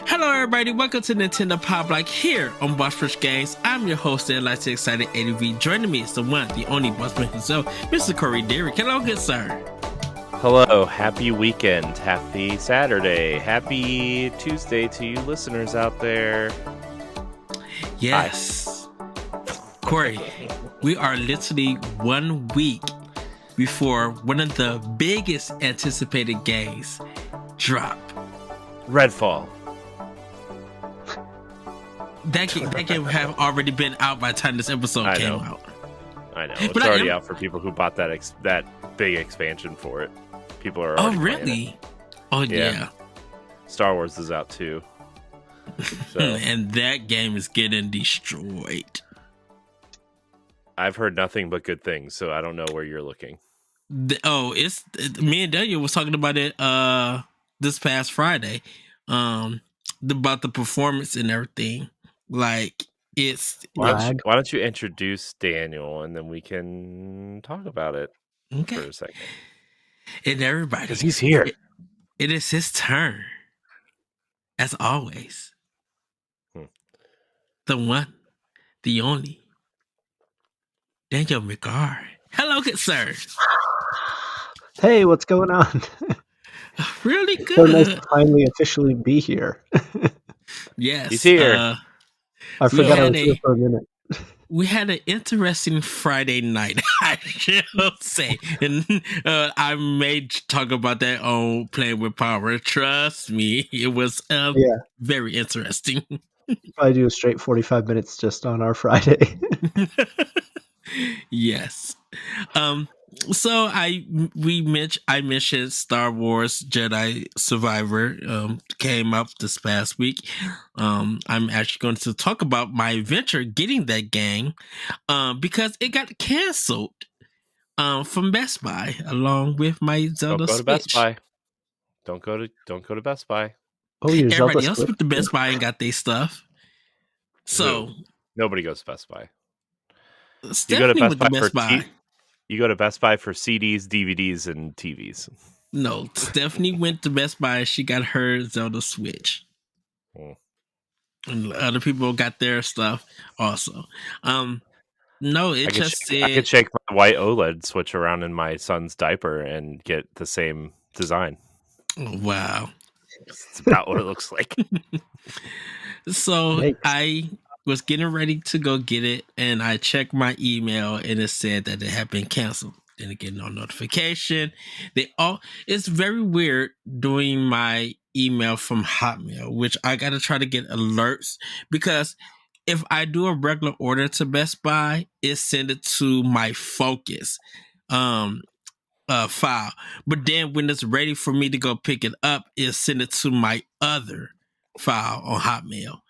Hello, everybody. Welcome to Nintendo Pow Block here on Boss Rush Games. I'm your host, the Lights Excited ADV. Joining me is the one, the only bossman himself, Mr. Corey Dirrig. Hello, good sir. Hello, happy weekend, happy Saturday, happy Tuesday to you listeners out there. Yes. Corey, we are literally 1 week before one of the biggest anticipated games drop. Redfall. That game have already been out by the time this episode came out. I know. It's already out for people who bought that big expansion for it. People are already really? It. Oh, yeah. Star Wars is out too. So. And that game is getting destroyed. I've heard nothing but good things, so I don't know where you're looking. It's me and Daniel was talking about it this past Friday. About the performance and everything. Like it's why don't you introduce Daniel and then we can talk about it for a second. And everybody, because he's here. It is his turn, as always. The one, the only, Daniel McGarr. Hello, good sir. Hey, what's going on? Really good. So nice to finally officially be here. Yes, he's here. I forgot I was here for a minute. We had an interesting Friday night, I shall say. And I may talk about that on Playing with Power. Trust me, it was very interesting. I do a straight 45 minutes just on our Friday. Yes. So I mentioned Star Wars Jedi Survivor came up this past week. I'm actually going to talk about my adventure getting that game because it got canceled from Best Buy along with my Zelda Switch. Don't go to Best Buy. Don't go to Best Buy. Oh, your everybody Zelda else Switch? went to Best Buy and got their stuff. So nobody goes to Best Buy. You go to Best Buy. You go to Best Buy for CDs, DVDs, and TVs. No, Stephanie went to Best Buy. She got her Zelda Switch. And other people got their stuff also. No, I could shake my white OLED Switch around in my son's diaper and get the same design. Oh, wow. It's about what it looks like. So I was getting ready to go get it, and I checked my email, and it said that it had been canceled. Didn't get no notification. It's very weird doing my email from Hotmail, which I got to try to get alerts because if I do a regular order to Best Buy, it send it to my Focus file. But then when it's ready for me to go pick it up, it send it to my other file on Hotmail.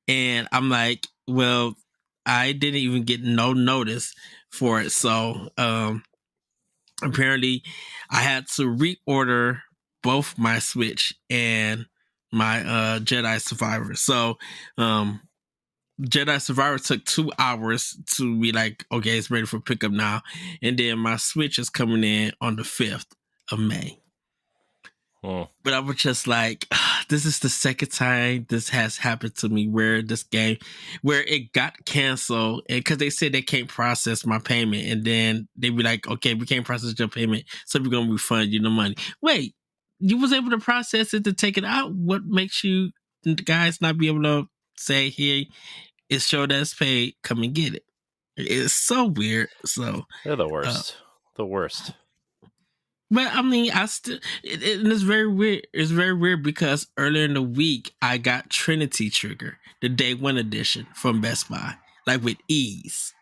And I'm like, well, I didn't even get no notice for it. So apparently I had to reorder both my Switch and my Jedi Survivor. So Jedi Survivor took 2 hours to be like, okay, it's ready for pickup now. And then my Switch is coming in on the 5th of May. But I was just like, this is the second time this has happened to me where it got canceled. And because they said they can't process my payment. And then they be like, okay, we can't process your payment, so we're going to refund you the money. Wait, you was able to process it to take it out? What makes you guys not be able to say, here, it showed us paid, come and get it? It's so weird. So they're the worst. The worst. But I mean, it's very weird. It's very weird because earlier in the week, I got Trinity Trigger, the Day 1 edition from Best Buy, like with ease.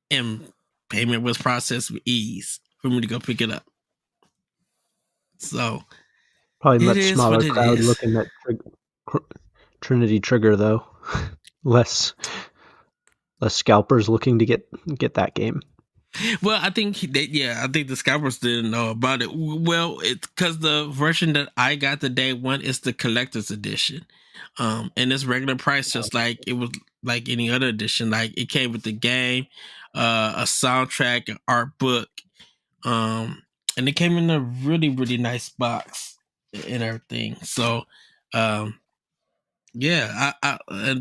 And payment was processed with ease for me to go pick it up. So, probably much smaller crowd looking at Trinity Trigger, though. less scalpers looking to get that game. Well, I think the scalpers didn't know about it. Well, it's because the version that I got the Day 1 is the collector's edition, and it's regular price, just like it was like any other edition. Like it came with the game, a soundtrack, an art book, and it came in a really, really nice box and everything. So, Yeah,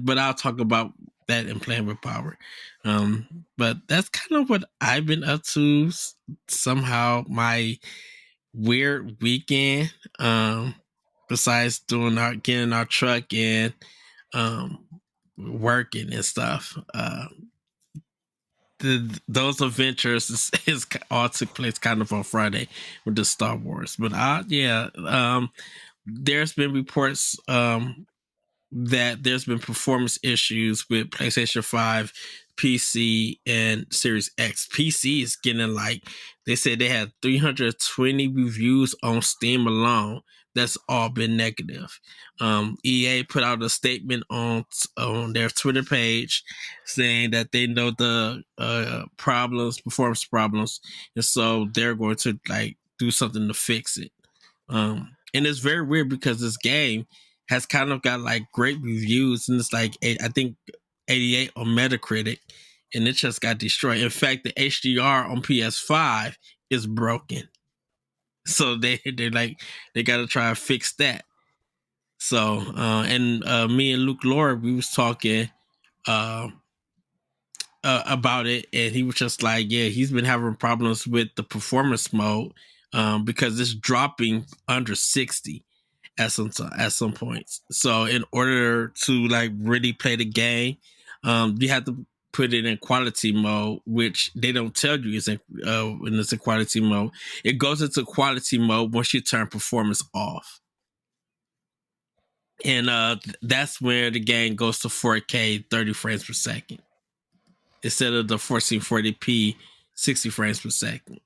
but I'll talk about that in Playing with Power. But that's kind of what I've been up to. Somehow, my weird weekend. Besides getting our truck and um working and stuff. Those adventures is all took place kind of on Friday with the Star Wars. But yeah, there's been reports that there's been performance issues with PlayStation 5, PC, and Series X. PC is getting they said they had 320 reviews on Steam alone. That's all been negative. EA put out a statement on their Twitter page saying that they know the performance problems, and so they're going to do something to fix it. And it's very weird because this game has kind of got great reviews, and it's I think 88 on Metacritic, and it just got destroyed. In fact, the HDR on PS5 is broken, so they got to try and fix that. So and me and Luke Lord, we was talking about it, and he was just yeah, he's been having problems with the performance mode because it's dropping under 60 at some points. So in order to really play the game, you have to put it in quality mode, which they don't tell you is when it's in quality mode. It goes into quality mode once you turn performance off. And that's where the game goes to 4K 30 frames per second instead of the 1440p 60 frames per second.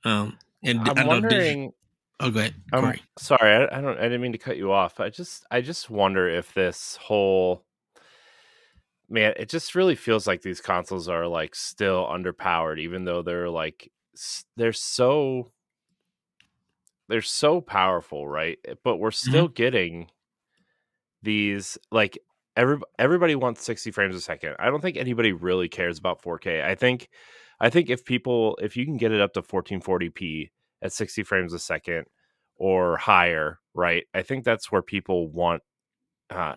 And I'm wondering. Oh, go ahead, Corey. Sorry, I didn't mean to cut you off. I just wonder if this whole it just really feels like these consoles are still underpowered, even though they're so powerful, right? But we're still getting these everybody wants 60 frames a second. I don't think anybody really cares about 4K. I think if you can get it up to 1440p at 60 frames a second or higher, right? I think that's where people want.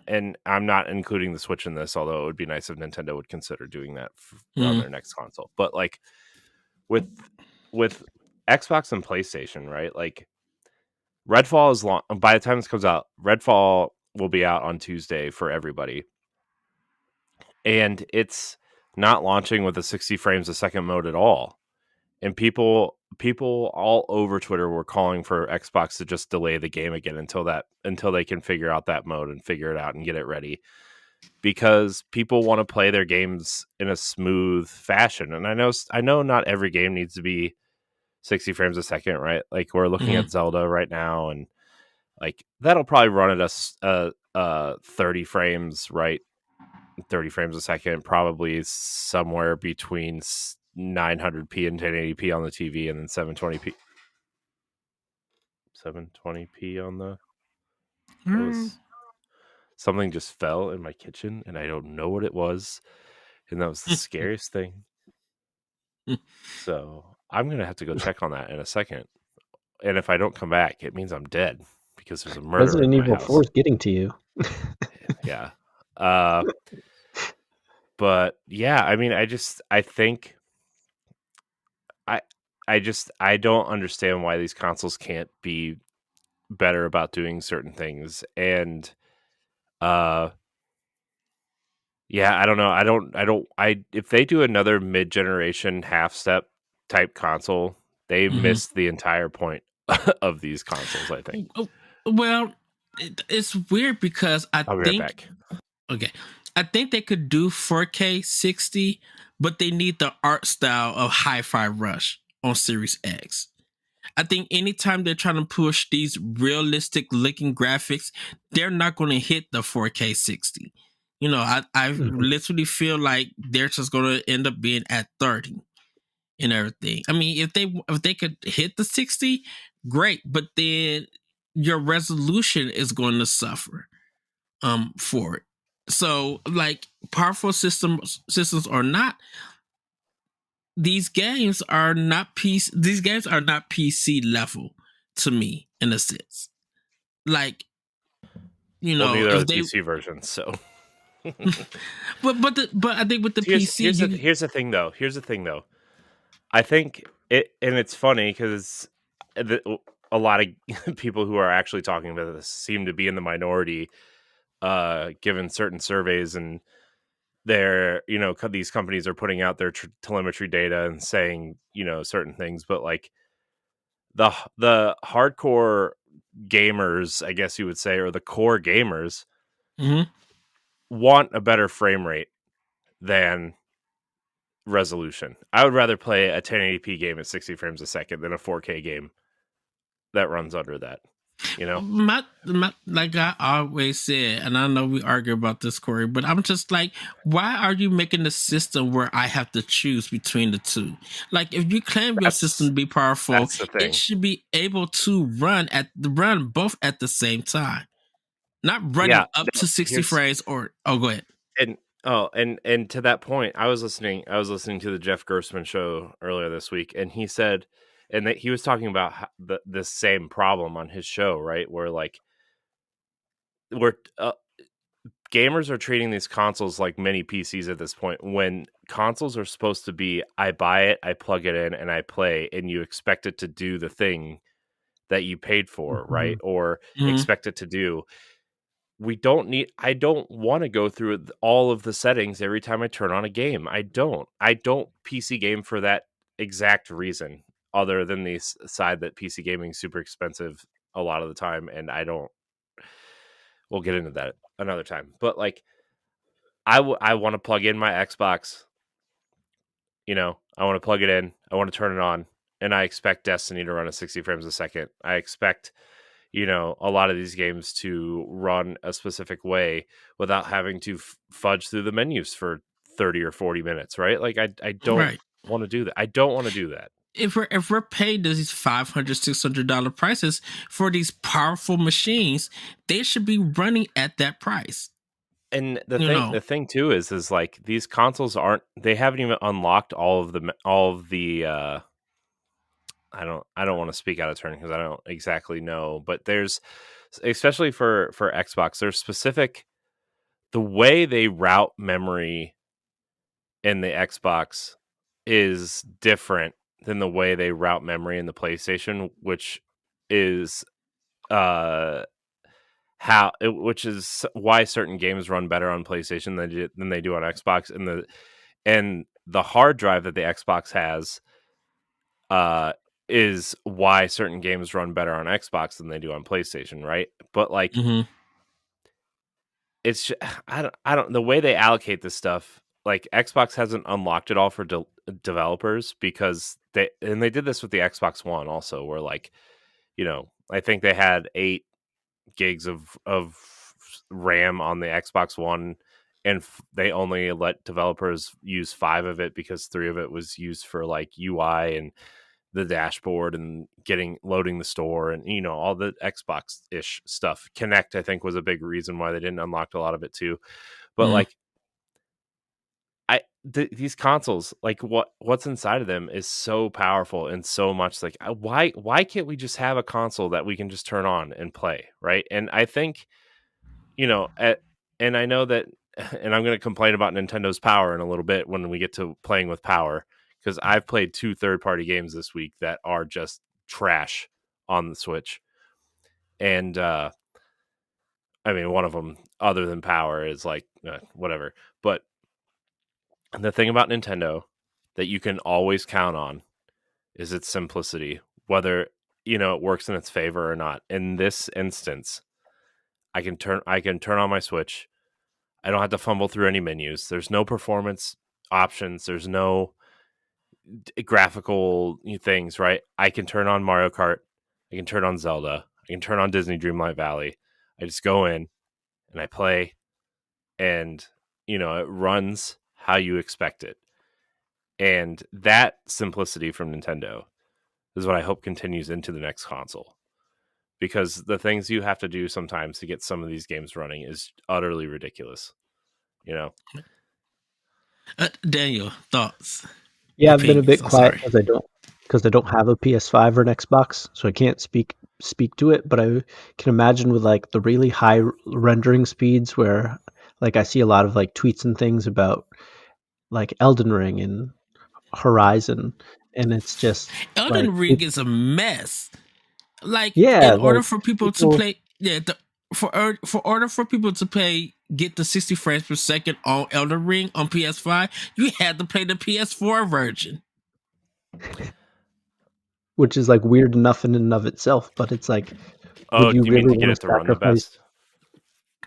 And I'm not including the Switch in this, although it would be nice if Nintendo would consider doing that on their next console. But with Xbox and PlayStation, right? Redfall is long. By the time this comes out, Redfall will be out on Tuesday for everybody, and it's not launching with a 60 frames a second mode at all. And people all over Twitter were calling for Xbox to just delay the game again until they can figure out that mode and figure it out and get it ready, because people want to play their games in a smooth fashion. And I know not every game needs to be 60 frames a second, right? We're looking at Zelda right now, and that'll probably run at 30 frames, right? 30 frames a second, probably somewhere between 900p and 1080p on the TV, and then 720p on the something just fell in my kitchen and I don't know what it was, and that was the scariest thing. So I'm gonna have to go check on that in a second, and if I don't come back, it means I'm dead because there's a murder Resident in my Evil house. 4 is getting to you. Yeah. But yeah, I mean, I think I don't understand why these consoles can't be better about doing certain things. And yeah, I don't know. If they do another mid-generation half-step type console, they missed the entire point of these consoles, I think. Well, it's weird because I'll be right back. Okay. I think they could do 4K 60, but they need the art style of Hi-Fi Rush on Series X. I think anytime they're trying to push these realistic looking graphics, they're not going to hit the 4K 60. You know, I literally feel like they're just going to end up being at 30 and everything. I mean, if they could hit the 60, great, but then your resolution is going to suffer for it. So powerful systems or not, these games are not PC level to me, in a sense. you Well, know, neither are if the they. PC versions. So, but I think with the here's PC, here's the thing though. I think it, and it's funny because a lot of people who are actually talking about this seem to be in the minority, given certain surveys, and they're, you know, these companies are putting out their telemetry data and saying, you know, certain things, but like the hardcore gamers, I guess you would say, or the core gamers mm-hmm. want a better frame rate than resolution. I would rather play a 1080p game at 60 frames a second than a 4K game that runs under that, you know? My, like I always said, and I know we argue about this, Corey, but I'm just like, why are you making a system where I have to choose between the two? Like, if you claim your system to be powerful, That's the thing. it should be able to run both at the same time, not running up to 60 frames. Or go ahead. And to that point, I was listening to the Jeff Gerstmann show earlier this week, and he said, and that he was talking about this same problem on his show, right? Where like gamers are treating these consoles like mini PCs at this point, when consoles are supposed to be, I buy it, I plug it in, and I play, and you expect it to do the thing that you paid for, Mm-hmm. right? Or expect it to do. I don't want to go through all of the settings every time I turn on a game. I don't PC game for that exact reason, other than the side that PC gaming is super expensive a lot of the time. And we'll get into that another time, but like, I want to plug in my Xbox, you know, I want to plug it in, I want to turn it on, and I expect Destiny to run at 60 frames a second. I expect, you know, a lot of these games to run a specific way without having to fudge through the menus for 30 or 40 minutes, right? Like I don't want to do that. I don't want to do that. If we're paid these $500, $600 prices for these powerful machines, they should be running at that price. And the thing too is like, these consoles they haven't even unlocked all of the I don't want to speak out of turn because I don't exactly know, but there's, especially for Xbox, there's specific, the way they route memory in the Xbox is different than the way they route memory in the PlayStation, which is which is why certain games run better on PlayStation than they do on Xbox, and the hard drive that the Xbox has is why certain games run better on Xbox than they do on PlayStation, right? But like, it's just, I don't the way they allocate this stuff. Like, Xbox hasn't unlocked it all for developers, because they did this with the Xbox One also, where like, you know, I think they had 8 gigs of RAM on the Xbox One, and they only let developers use 5 of it because 3 of it was used for like UI and the dashboard and loading the store, and, you know, all the Xbox ish stuff. Connect, I think, was a big reason why they didn't unlock a lot of it too. But like, these consoles, like what's inside of them is so powerful and so much like, why can't we just have a console that we can just turn on and play, right? And I think, you know, and I know that, and I'm going to complain about Nintendo's power in a little bit when we get to playing with power, because I've played 2 third-party games this week that are just trash on the Switch. And I mean, one of them, other than power, is like whatever. But the thing about Nintendo that you can always count on is its simplicity, whether, you know, it works in its favor or not. In this instance, I can turn on my Switch. I don't have to fumble through any menus. There's no performance options. There's no graphical things, right? I can turn on Mario Kart. I can turn on Zelda. I can turn on Disney Dreamlight Valley. I just go in and I play, and, you know, it runs how you expect it. And that simplicity from Nintendo is what I hope continues into the next console, because the things you have to do sometimes to get some of these games running is utterly ridiculous, you know. Daniel, thoughts? Yeah, I've been a bit quiet because I don't have a PS5 or an Xbox, so I can't speak speak to it, but I can imagine with like the really high rendering speeds where like I see a lot of like tweets and things about like Elden Ring and Horizon, and it's just like Elden Ring is a mess. Like, yeah, in order like for people to people, play, for order for people to get the 60 frames per second on Elden Ring on PS5, you had to play the PS4 version. which is like weird enough in and of itself, but it's like, Oh, would do you you mean really to get want it to to run the sacrifice? best?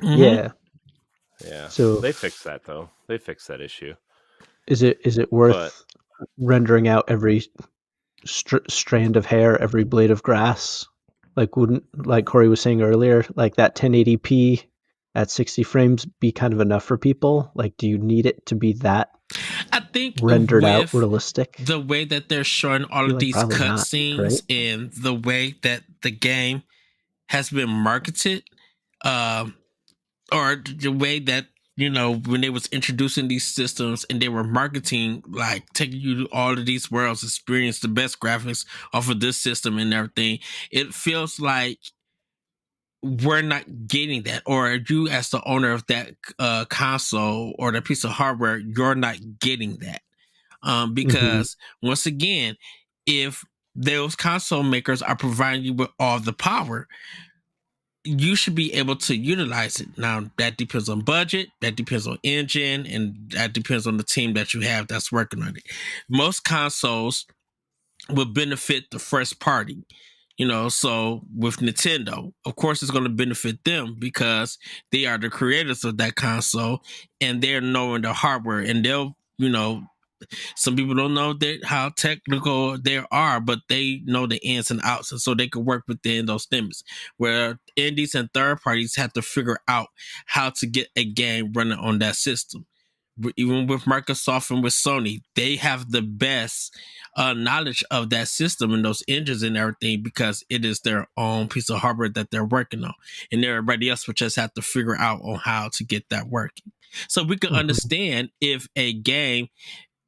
Mm-hmm. Yeah. Yeah. So They fixed that though. They fixed that issue. is it worth rendering out every strand of hair, every blade of grass? Like, wouldn't, like Corey was saying earlier, like that 1080p at 60 frames be kind of enough for people? Like, do you need it to be that I think rendered out with realistic? the way that they're showing I all feel of like these probably not, cutscenes right? and the way that the game has been marketed, um, or the way that, when they was introducing these systems and they were marketing, like taking you to all of these worlds, experience the best graphics off of this system and everything, it feels like we're not getting that, or you as the owner of that console or that piece of hardware, you're not getting that. Mm-hmm. Because once again, if those console makers are providing you with all the power, you should be able to utilize it. Now, that depends on budget, that depends on engine, and that depends on the team that you have that's working on it. Most consoles will benefit the first party. So with Nintendo, of course, it's going to benefit them because they are the creators of that console and they're knowing the hardware, and they'll, some people don't know how technical they are, but they know the ins and outs, and so they can work within those limits. Where indies and third parties have to figure out how to get a game running on that system. Even with Microsoft and with Sony, they have the best knowledge of that system and those engines and everything because it is their own piece of hardware that they're working on, and everybody else would just have to figure out on how to get that working. So we can Mm-hmm. understand if a game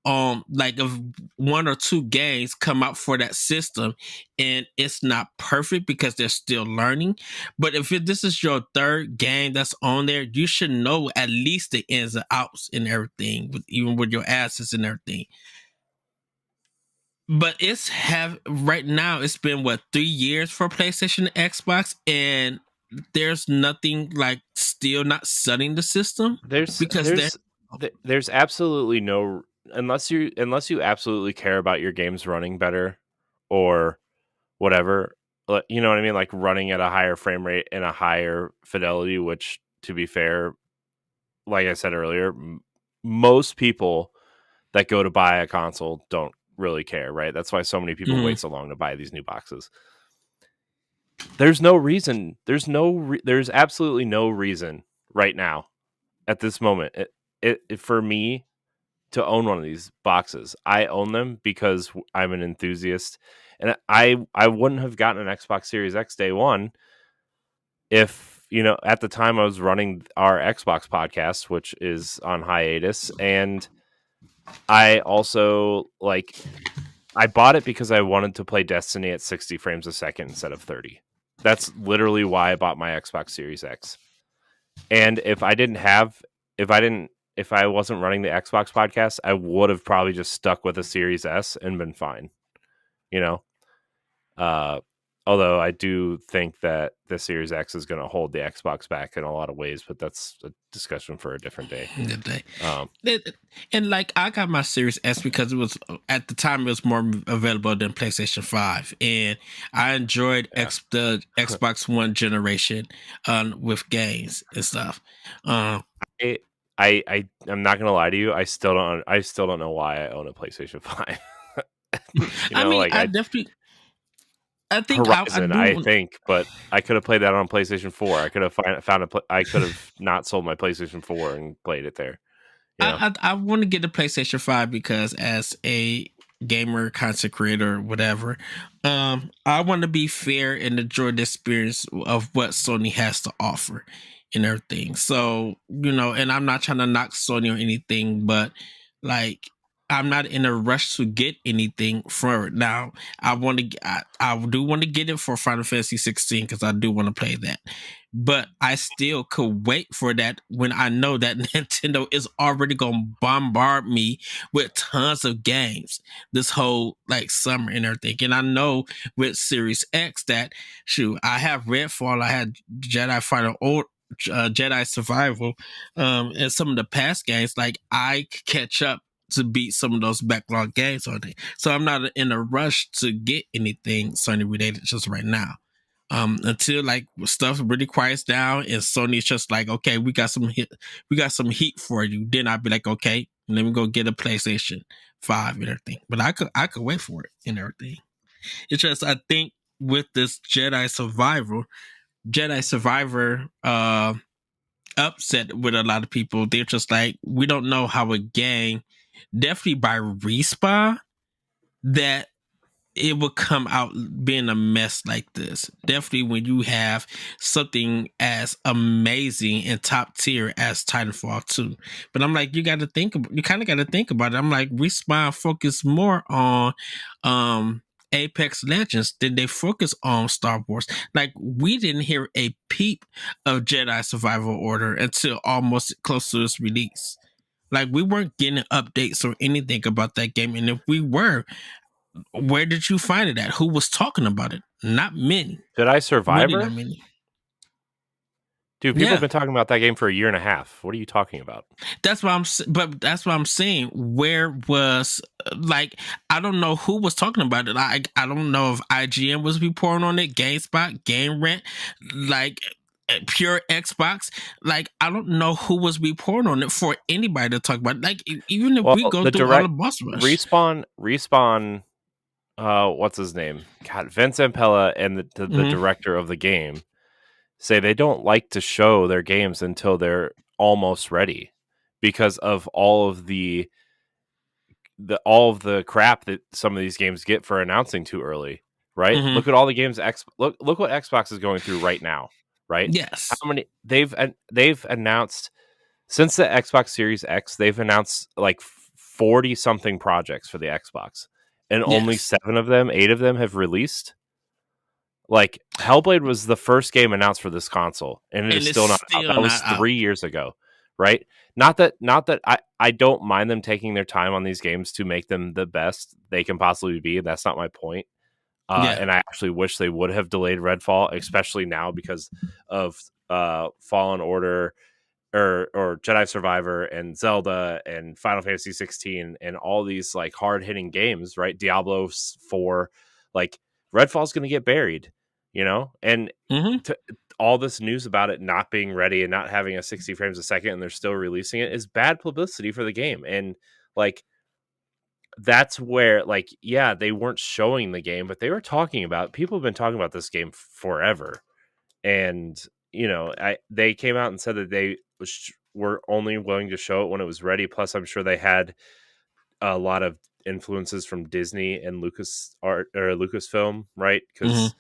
like if one or two games come out for that system and it's not perfect because they're still learning, but if this is your third game that's on there, you should know at least the ins and outs and everything, even with your assets and everything. But right now it's been 3 years for PlayStation and Xbox, and there's nothing like still not setting the system because There's absolutely no, unless you absolutely care about your games running better or whatever, you know what I mean, like running at a higher frame rate and a higher fidelity, which, to be fair, like I said earlier, most people that go to buy a console don't really care, right? That's why so many people wait so long to buy these new boxes. There's no reason. There's absolutely no reason right now at this moment for me to own one of these boxes. I own them because I'm an enthusiast, and I wouldn't have gotten an Xbox Series X day one if, at the time I was running our Xbox podcast, which is on hiatus, and I also I bought it because I wanted to play Destiny at 60 frames a second instead of 30. That's literally why I bought my Xbox Series X. And if I wasn't running the Xbox podcast, I would have probably just stuck with a Series S and been fine. Although I do think that the Series X is going to hold the Xbox back in a lot of ways, but that's a discussion for a different day. And like, I got my Series S because it was, at the time, it was more available than PlayStation 5, and I enjoyed the Xbox One generation with games and stuff. I'm not gonna lie to you. I still don't know why I own a PlayStation 5. I think Horizon, I think, but I could have played that on PlayStation 4. I could have I could have not sold my PlayStation 4 and played it there. I want to get the PlayStation 5 because, as a gamer, content creator, whatever, I want to be fair and enjoy the experience of what Sony has to offer and everything. So, and I'm not trying to knock Sony or anything, but like, I'm not in a rush to get anything for it now. I do want to get it for Final Fantasy 16 because I do want to play that, but I still could wait for that when I know that Nintendo is already gonna bombard me with tons of games this whole like summer and everything. And I know with Series X that shoot, I have Redfall, I had Jedi Survival, and some of the past games, like I could catch up to beat some of those backlog games on it. So I'm not in a rush to get anything Sony related just right now. Until like stuff really quiets down and Sony's just like, okay, we got some heat for you. Then I'd be like, okay, let me go get a PlayStation 5 and everything. But I could wait for it and everything. It's just I think with this Jedi Survivor upset with a lot of people. They're just like, we don't know how a game, definitely by Respawn, that it will come out being a mess like this. Definitely when you have something as amazing and top tier as Titanfall 2. But I'm like, you kind of got to think about it. I'm like, Respawn focus more on Apex Legends than they focus on Star Wars. Like, we didn't hear a peep of Jedi Survival Order until almost close to its release. Like, we weren't getting updates or anything about that game. And if we were, where did you find it at? Who was talking about it? Not many. Jedi Survivor? Really not many. Dude, people have been talking about that game for a year and a half. What are you talking about? That's what I'm saying. Where was, like, I don't know who was talking about it. I don't know if IGN was reporting on it, GameSpot, Game Rant, like Pure Xbox. Like, I don't know who was reporting on it for anybody to talk about it. Like, even if we go through all the boss rush. Respawn, what's his name? God, Vince Zampella and the director of the game say they don't like to show their games until they're almost ready because of all of the crap that some of these games get for announcing too early, right? Mm-hmm. Look at all the games look what Xbox is going through right now, right? Yes. How many they've announced since the Xbox Series X, they've announced like 40 something projects for the Xbox, and only 8 of them have released. Like, Hellblade was the first game announced for this console, and it is still not out. That was 3 years ago, right? Not that I don't mind them taking their time on these games to make them the best they can possibly be. That's not my point. And I actually wish they would have delayed Redfall, especially now because of Fallen Order or Jedi Survivor and Zelda and Final Fantasy 16 and all these like hard hitting games, right? Diablo 4, like Redfall's going to get buried, you know, and all this news about it not being ready and not having a 60 frames a second and they're still releasing it is bad publicity for the game. And like, that's where, like, yeah, they weren't showing the game, but they were talking about, people have been talking about this game forever. And, you know, they came out and said that they were only willing to show it when it was ready. Plus, I'm sure they had a lot of influences from Disney and Lucasfilm, right? Because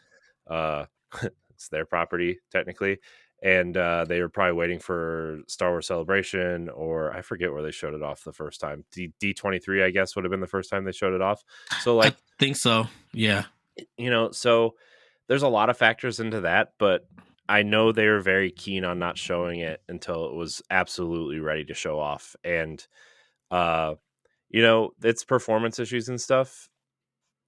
it's their property technically, and they were probably waiting for Star Wars Celebration, or I forget where they showed it off the first time. D23, I guess, would have been the first time they showed it off. So, like, I think so. Yeah, you know, so there's a lot of factors into that, but I know they were very keen on not showing it until it was absolutely ready to show off. And, you know, it's performance issues and stuff.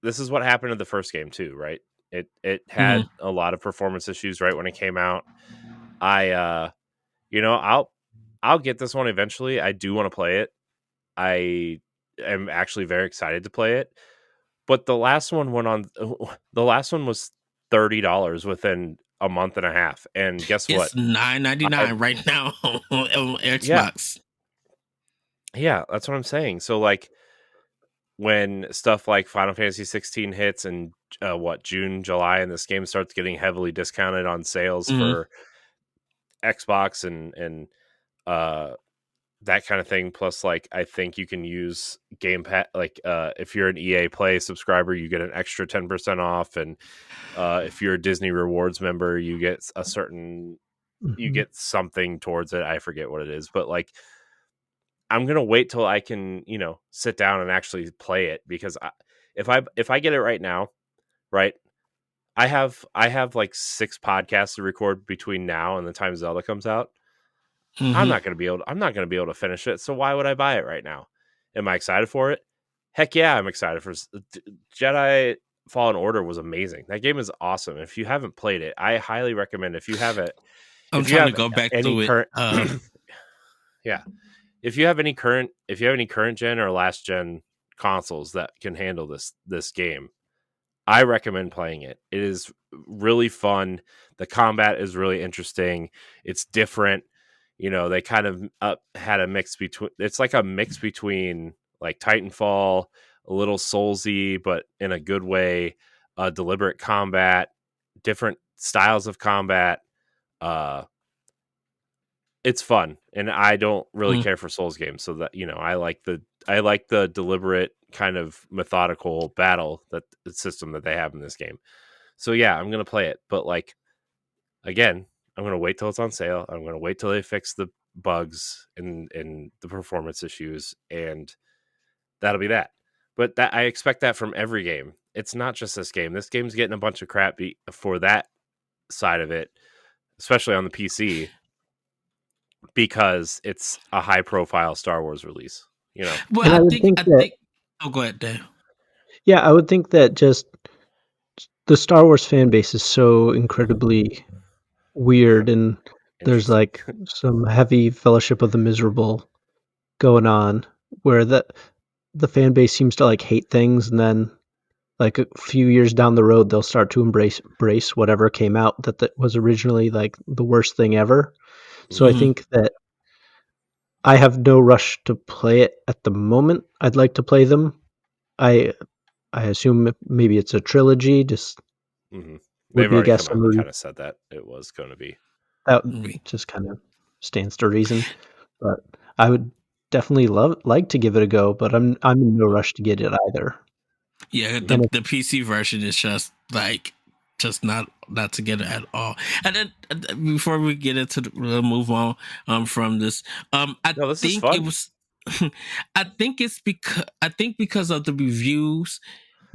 This is what happened to the first game too, right? It had a lot of performance issues right when it came out. You know, I'll get this one eventually. I do want to play it. I am actually very excited to play it. But the last one was $30 within a month and a half. And guess what? It's $9.99 right now on Xbox. Yeah, that's what I'm saying. So, like, when stuff like Final Fantasy 16 hits in June, July, and this game starts getting heavily discounted on sales for Xbox and that kind of thing. Plus, like, I think you can use Game Pass. Like, if you're an EA Play subscriber, you get an extra 10% off, and if you're a Disney Rewards member, you get a certain, you get something towards it. I forget what it is, but like, I'm gonna wait till I can, sit down and actually play it, because if I get it right now, right, I have like 6 podcasts to record between now and the time Zelda comes out. I'm not gonna be able to finish it. So why would I buy it right now? Am I excited for it? Heck yeah, I'm excited for Jedi Fallen Order. Was amazing. That game is awesome. If you haven't played it, I highly recommend. If you have it, I'm trying to go back any to it. current, yeah, if you have any current gen or last gen consoles that can handle this game, I recommend playing it. It is really fun. The combat is really interesting. It's different. They kind of had a mix between. It's like a mix between like Titanfall, a little Soulsy, but in a good way. Deliberate combat, different styles of combat. It's fun, and I don't really care for Souls games, so that I like the deliberate kind of methodical battle system that they have in this game. So yeah, I'm gonna play it, but like again, I'm gonna wait till it's on sale. I'm gonna wait till they fix the bugs and the performance issues, and that'll be that. But I expect that from every game. It's not just this game. This game's getting a bunch of crap for that side of it, especially on the PC, because it's a high profile Star Wars release, Well, I think oh, go ahead, Dave. Yeah, I would think that just the Star Wars fan base is so incredibly weird, and there's like some heavy Fellowship of the Miserable going on, where the fan base seems to like hate things, and then like a few years down the road they'll start to embrace whatever came out that was originally like the worst thing ever. So I think that I have no rush to play it at the moment. I'd like to play them. I assume maybe it's a trilogy. Just they've already come out and kind of said that it was going to be. That just kind of stands to reason. But I would definitely like to give it a go. But I'm in no rush to get it either. Yeah, the PC version is just not to get it at all. And then before we get into move on from this, this is fun. It was. I think because of the reviews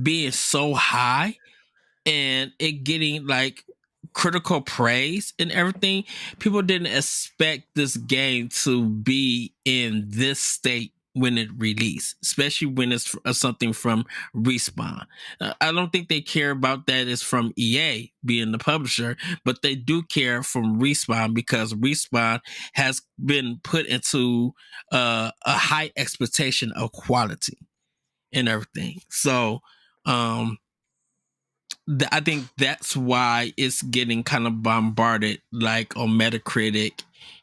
being so high and it getting like critical praise and everything, people didn't expect this game to be in this state when it released, especially when it's something from Respawn. I don't think they care about that it's from EA being the publisher, but they do care from Respawn, because Respawn has been put into a high expectation of quality and everything. So I think that's why it's getting kind of bombarded, like on Metacritic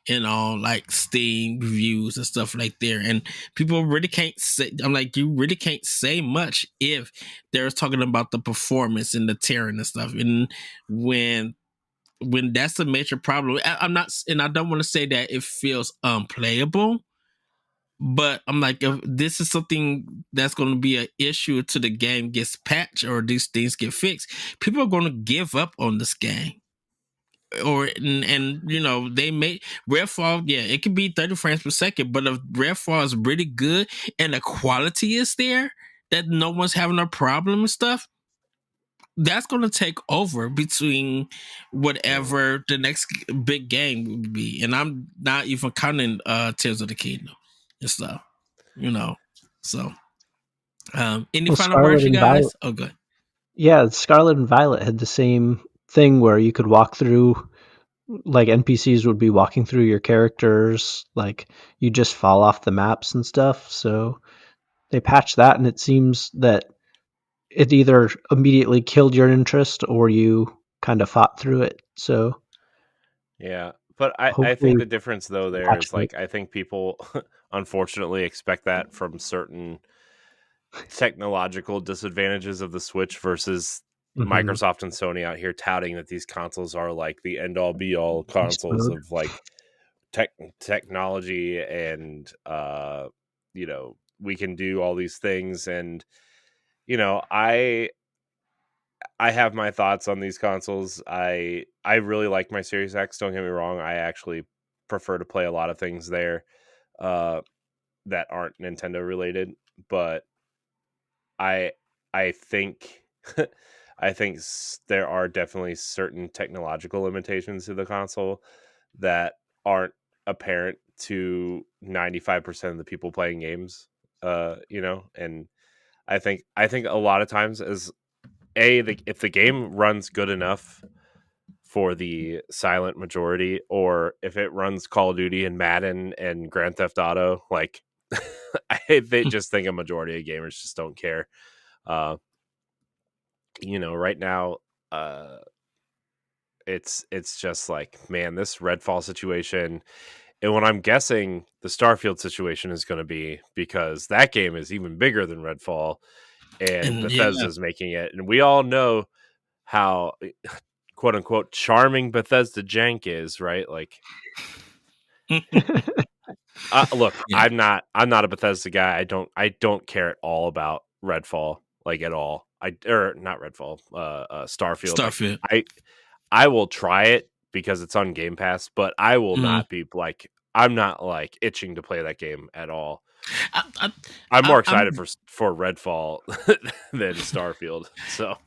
and on like Steam reviews and stuff like there. And people really can't say, I'm like, you really can't say much if they're talking about the performance and the tearing and stuff. And when that's a major problem, I'm not, and I don't want to say that it feels unplayable, but I'm like, if this is something that's going to be an issue till the game gets patched or these things get fixed, people are going to give up on this game. And they may Redfall, yeah, it can be 30 frames per second, but if Redfall is really good and the quality is there, that no one's having a problem and stuff, that's going to take over between whatever the next big game would be. And I'm not even counting Tears of the Kingdom and stuff. So any final words, you guys? Oh, good. Yeah, Scarlet and Violet had the same thing where you could walk through, like NPCs would be walking through your characters, like you just fall off the maps and stuff. So they patched that, and it seems that it either immediately killed your interest or you kind of fought through it. So yeah, but I think the difference though there is like, I think people unfortunately expect that from certain technological disadvantages of the Switch versus Microsoft and Sony out here touting that these consoles are like the end all be all consoles of like technology, and we can do all these things. And I have my thoughts on these consoles. I really like my Series X, don't get me wrong. I actually prefer to play a lot of things there. that aren't Nintendo related, but I think I think there are definitely certain technological limitations to the console that aren't apparent to 95% of the people playing games. And I think a lot of times as if the game runs good enough for the silent majority, or if it runs Call of Duty and Madden and Grand Theft Auto, like they just think a majority of gamers just don't care. Right now, it's just like, man, this Redfall situation, and what I'm guessing the Starfield situation is going to be, because that game is even bigger than Redfall, and Bethesda's making it, and we all know how quote unquote charming Bethesda jank is, right? Like, look, Yeah. I'm not a Bethesda guy. I don't care at all about Redfall, like at all. Not Redfall, Starfield. Starfield. Like, I will try it because it's on Game Pass, but I will not be like, I'm not like itching to play that game at all. I'm more excited for Redfall than Starfield. So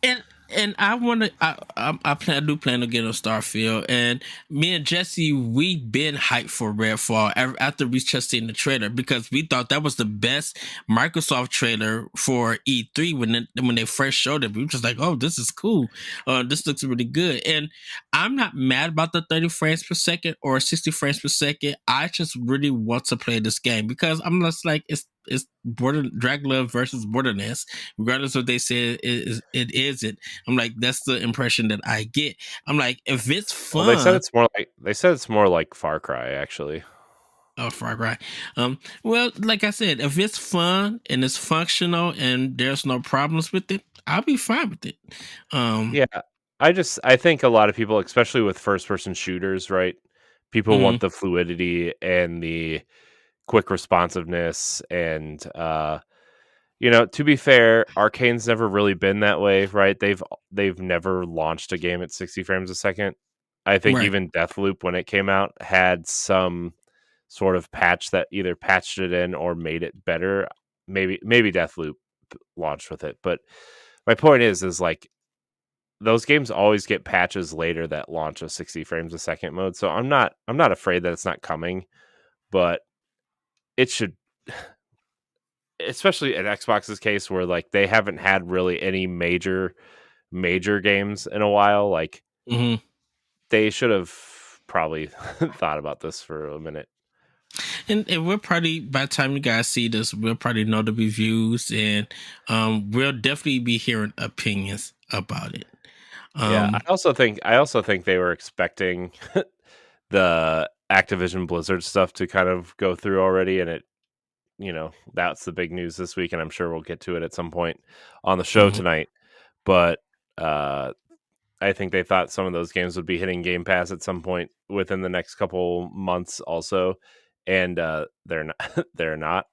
and I want to. I do plan to get on Starfield, and me and Jesse, we've been hyped for Redfall after we just seen the trailer, because we thought that was the best Microsoft trailer for E3 when they first showed it. We were just like, oh, this is cool. This looks really good, and I'm not mad about the 30 frames per second or 60 frames per second. I just really want to play this game because I'm just like, it's Dracula versus Borderlands, regardless of what they say it isn't. I'm like, that's the impression that I get. I'm like, if it's fun, well, they said it's more like Far Cry, actually. Oh, Far Cry. Well, like I said, if it's fun and it's functional and there's no problems with it, I'll be fine with it. Yeah, I think a lot of people, especially with first person shooters, right? People want the fluidity and the quick responsiveness, and to be fair, Arcane's never really been that way, right? They've never launched a game at 60 frames a second. I think even Deathloop, when it came out, had some sort of patch that either patched it in or made it better. Maybe Deathloop launched with it, but my point is like, those games always get patches later that launch a 60 frames a second mode. So I'm not afraid that it's not coming, but it should, especially in Xbox's case, where like they haven't had really any major games in a while. Like, they should have probably thought about this for a minute. And we'll probably, by the time you guys see this, we'll probably know the reviews, and we'll definitely be hearing opinions about it. Yeah, I also think they were expecting the Activision Blizzard stuff to kind of go through already, and it, that's the big news this week, and I'm sure we'll get to it at some point on the show tonight. But I think they thought some of those games would be hitting Game Pass at some point within the next couple months also, and they're not. They're not,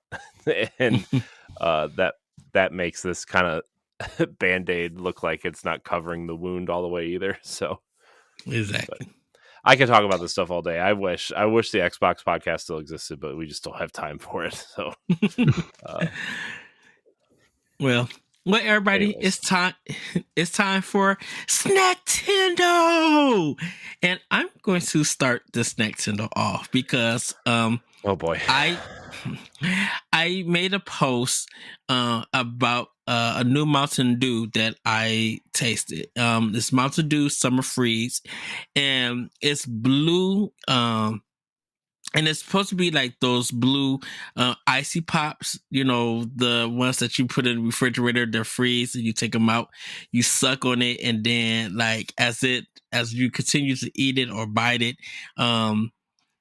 and that makes this kind of Band-Aid look like it's not covering the wound all the way either. So exactly. But I could talk about this stuff all day. I wish the Xbox podcast still existed, but we just don't have time for it. So well, everybody, anyways. it's time for Snacktendo, and I'm going to start the Snacktendo off because oh boy, I made a post about a new Mountain Dew that I tasted. It's Mountain Dew Summer Freeze, and it's blue. And it's supposed to be like those blue icy pops, the ones that you put in the refrigerator, they're freeze, and you take them out, you suck on it, and then like as you continue to eat it or bite it,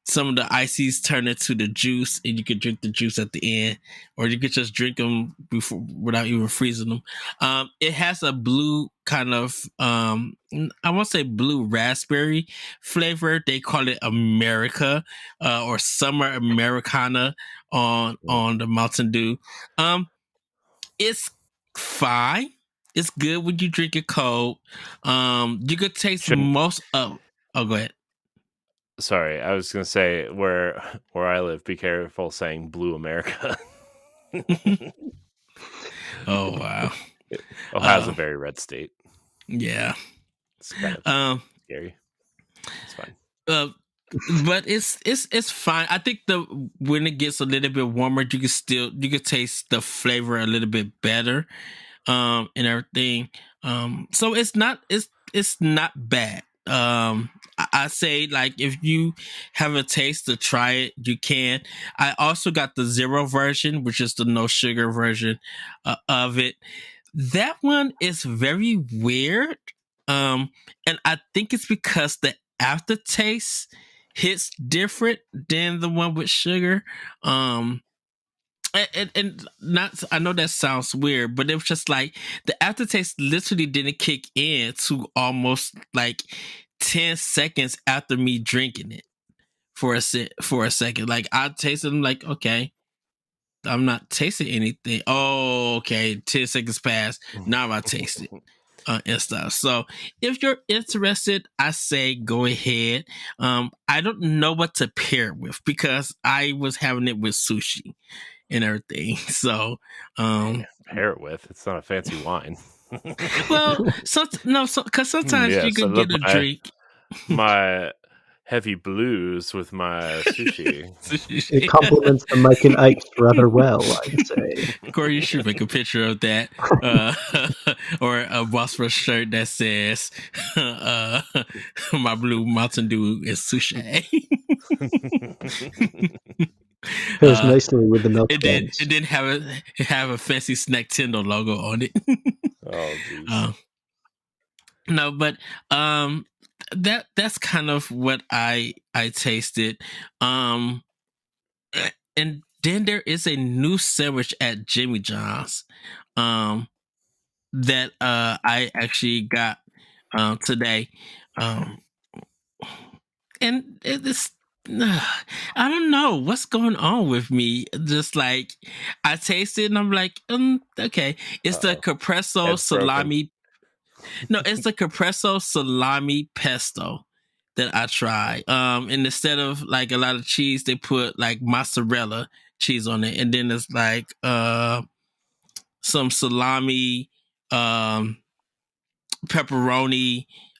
some of the ices turn into the juice, and you can drink the juice at the end, or you could just drink them without even freezing them. It has a blue kind of, I won't say blue raspberry flavor. They call it America, or Summer Americana on the Mountain Dew. It's fine. It's good when you drink it cold. You could taste most of. Oh, go ahead. Sorry, I was gonna say where I live. Be careful saying "Blue America." Oh wow, Ohio's a very red state. Yeah, it's kind of scary. It's fine. But it's fine. I think when it gets a little bit warmer, you can taste the flavor a little bit better, and everything. So it's not bad. I say, like, if you have a taste to try it, you can. I also got the zero version, which is the no sugar version of it. That one is very weird. And I think it's because the aftertaste hits different than the one with sugar. And not, I know that sounds weird, but it was just like the aftertaste literally didn't kick in to almost like 10 seconds after me drinking it for a second. Like, I tasted them, like, okay, I'm not tasting anything. Oh, okay, 10 seconds passed. Now I taste it. And stuff. So if you're interested, I say go ahead. I don't know what to pair it with because I was having it with sushi and everything. So pair it with, it's not a fancy wine. Well, because sometimes you can get a drink. My heavy blues with my sushi. It complements the Mike and Ike's rather well, I'd say. Corey, you should make a picture of that, or a Bossford shirt that says "My Blue Mountain Dew is sushi." Pairs nicely with the milk. It didn't have a fancy Nintendo logo on it. Oh, geez. No, but that's kind of what I tasted. And then there is a new sandwich at Jimmy John's that I actually got today. And it's I don't know what's going on with me. Just like, I tasted and I'm like, okay. It's the Capresso salami. No, it's the Capresso salami pesto that I tried. And instead of like a lot of cheese, they put like mozzarella cheese on it, and then it's like some salami, pepperoni,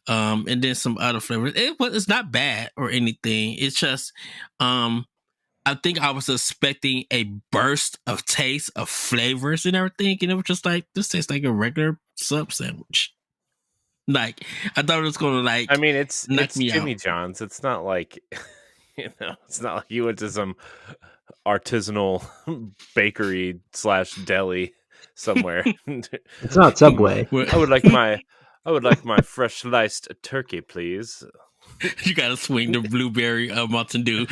and then some other flavors. It's not bad or anything. It's just I think I was expecting a burst of taste of flavors and everything, and it was just like, this tastes like a regular sub sandwich. Like, I thought it was gonna, like, I mean, it's Jimmy out. John's. It's not like it's not like you went to some artisanal bakery / deli somewhere. It's not Subway. I would like my fresh sliced turkey, please. You gotta swing the blueberry Mountain Dew.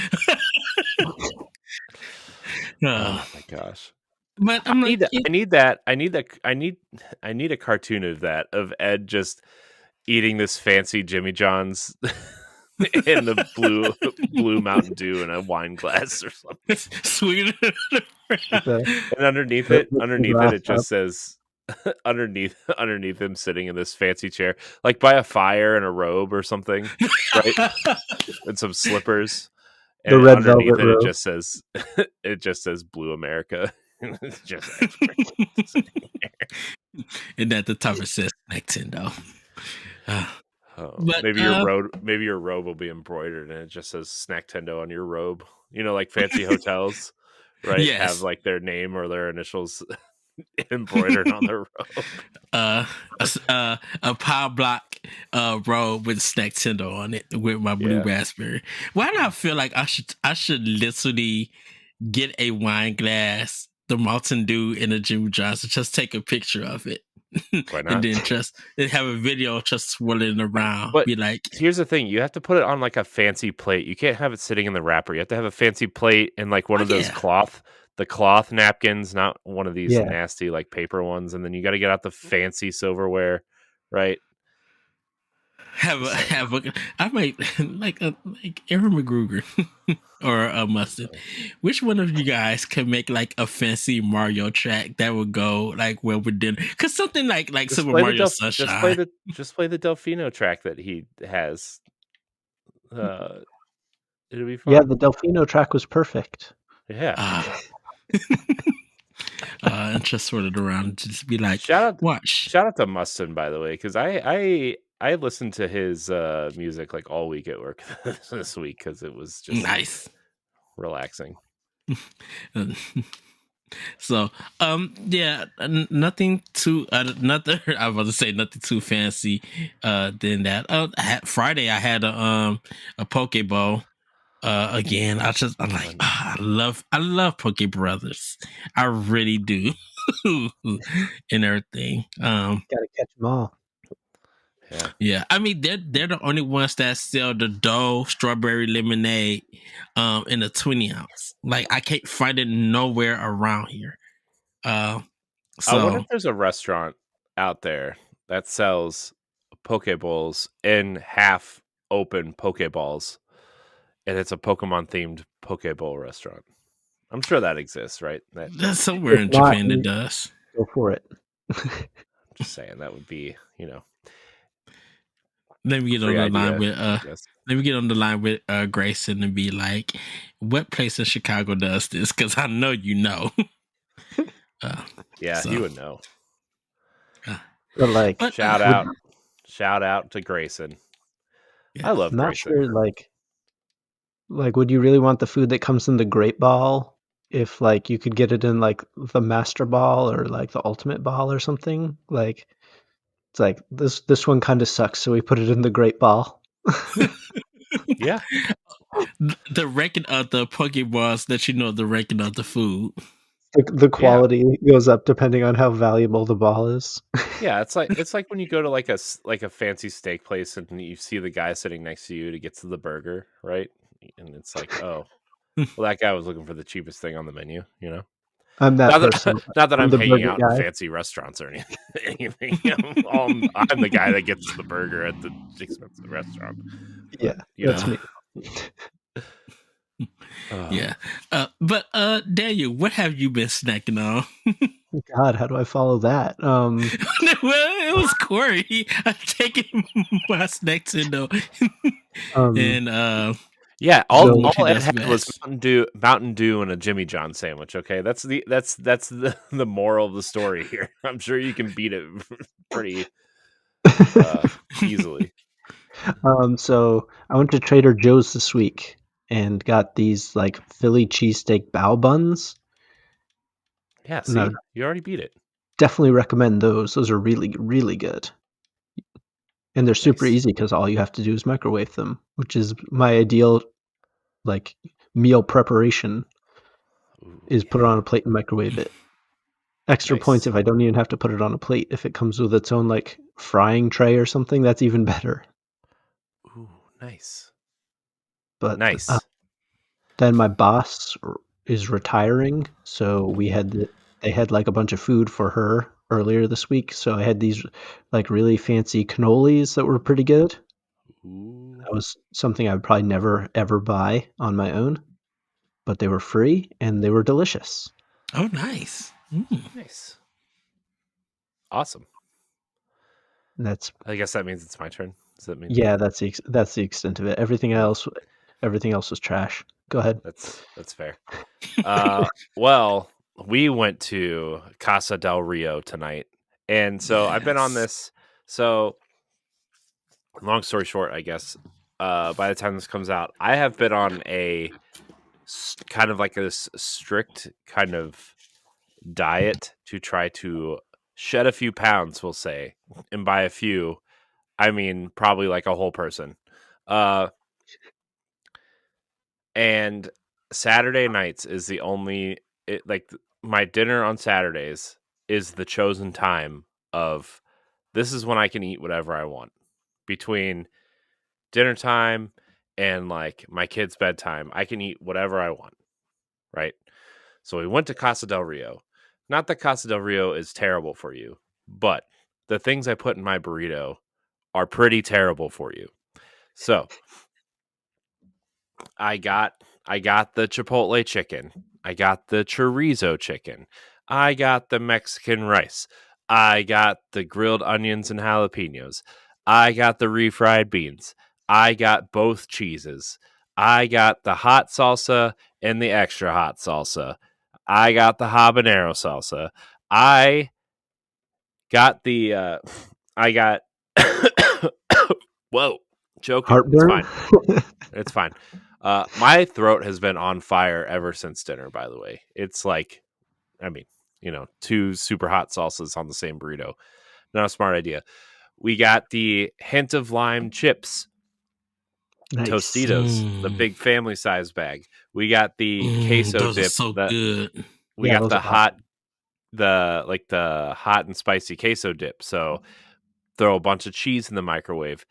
Oh my gosh! But I need a cartoon of that, of Ed just eating this fancy Jimmy John's in the blue Mountain Dew in a wine glass or something. Sweet. And underneath it just says underneath him sitting in this fancy chair, like by a fire in a robe or something, right? And some slippers. And the red underneath velvet robe. It just says Blue America. It's just and at the top it says Nintendo. Maybe your robe will be embroidered and it just says Snacktendo on your robe. You know, like fancy hotels, right? Yes. Have like their name or their initials embroidered on their robe. A Pow Block robe with Snacktendo on it with my blue raspberry. Why do I feel like I should literally get a wine glass, the Mountain Dew, in a Jimmy John's, just take a picture of it? Why not? And then just have a video just swirling around. But be like, here's the thing: you have to put it on like a fancy plate. You can't have it sitting in the wrapper. You have to have a fancy plate and like one of those cloth napkins, not one of these nasty like paper ones. And then you got to get out the fancy silverware, right? I might like Aaron McGruger or a Mustard. Which one of you guys can make like a fancy Mario track that would go like well with dinner? Because something like Super Mario Sunshine. Just play the Delfino track that he has. It'll be fun. Yeah, the Delfino track was perfect. Yeah. And just sort it around, just be like, watch. Shout out to Mustin, by the way, because I listened to his music like all week at work this week because it was just nice, relaxing. So, yeah, nothing too, nothing. I was about to say nothing too fancy, than that. Friday I had a Pokeball. Again, I'm like, I love Poke Brothers. I really do, and everything. Gotta catch them all. Yeah. I mean, they're the only ones that sell the Dole strawberry lemonade, in a 20-ounce. Like, I can't find it nowhere around here. I wonder if there's a restaurant out there that sells Pokeballs in half open Pokeballs, and it's a Pokemon themed Pokeball restaurant. I'm sure that exists, right? That's somewhere in Japan that does. Go for it. Just saying, that would be, Let me get on the line with let me get on the line with Grayson and be like, what place in Chicago does this? Because I know you know. He would know. But like, shout out to Grayson. Yeah. I love I'm not Grayson. sure, like, would you really want the food that comes in the Great Ball if like you could get it in like the Master Ball or like the Ultimate Ball or something? Like, it's like this one kind of sucks, so we put it in the Great Ball. Yeah. The ranking of the Pokeballs that the ranking of the food. The quality goes up depending on how valuable the ball is. Yeah, it's like when you go to like a fancy steak place and you see the guy sitting next to you to get to the burger, right? And it's like, oh, well, that guy was looking for the cheapest thing on the menu, I'm that person. Not that I'm hanging out in fancy restaurants or anything. I'm the guy that gets the burger at the expensive restaurant. Yeah, that's me. Yeah. But Daniel, what have you been snacking on? God, how do I follow that? Well, it was Corey. I'm taking my snacks in though. And yeah, all Ed had was Mountain Dew and a Jimmy John sandwich. Okay, that's the moral of the story here. I'm sure you can beat it pretty easily. So I went to Trader Joe's this week and got these like Philly cheesesteak bao buns. Yeah, see, you already beat it. Definitely recommend those. Those are really, really good. And they're super easy because all you have to do is microwave them, which is my ideal like meal preparation. Is put it on a plate and microwave it. Extra points if I don't even have to put it on a plate. If it comes with its own like frying tray or something, that's even better. Ooh, nice. But nice. Then my boss is retiring, so they had like a bunch of food for her earlier this week. So I had these like really fancy cannolis that were pretty good. Ooh. That was something I would probably never ever buy on my own, but they were free and they were delicious. Oh, nice. Nice. Awesome. I guess that means it's my turn. Does that mean? Yeah, that's the extent of it. Everything else was trash. Go ahead. That's fair. Well, we went to Casa del Rio tonight, and so I've been on this. So, long story short, I guess by the time this comes out, I have been on a kind of like a strict kind of diet to try to shed a few pounds, we'll say, and by a few, I mean probably like a whole person. And Saturday nights is the only my dinner on Saturdays is the chosen time of this is when I can eat whatever I want between dinner time and like my kids' bedtime. I can eat whatever I want, right? So we went to Casa del Rio. Not that Casa del Rio is terrible for you, but the things I put in my burrito are pretty terrible for you. So I got the Chipotle chicken. I got the chorizo chicken. I got the Mexican rice. I got the grilled onions and jalapenos. I got the refried beans. I got both cheeses. I got the hot salsa and the extra hot salsa. I got the habanero salsa. I got the whoa, choking. Heartburn. It's fine. My throat has been on fire ever since dinner, by the way. It's like, I mean, 2 super hot salsas on the same burrito. Not a smart idea. We got the hint of lime chips. Nice. Tostitos, the big family size bag. We got the queso those dip. Are so good. We got the hot, the hot and spicy queso dip. So throw a bunch of cheese in the microwave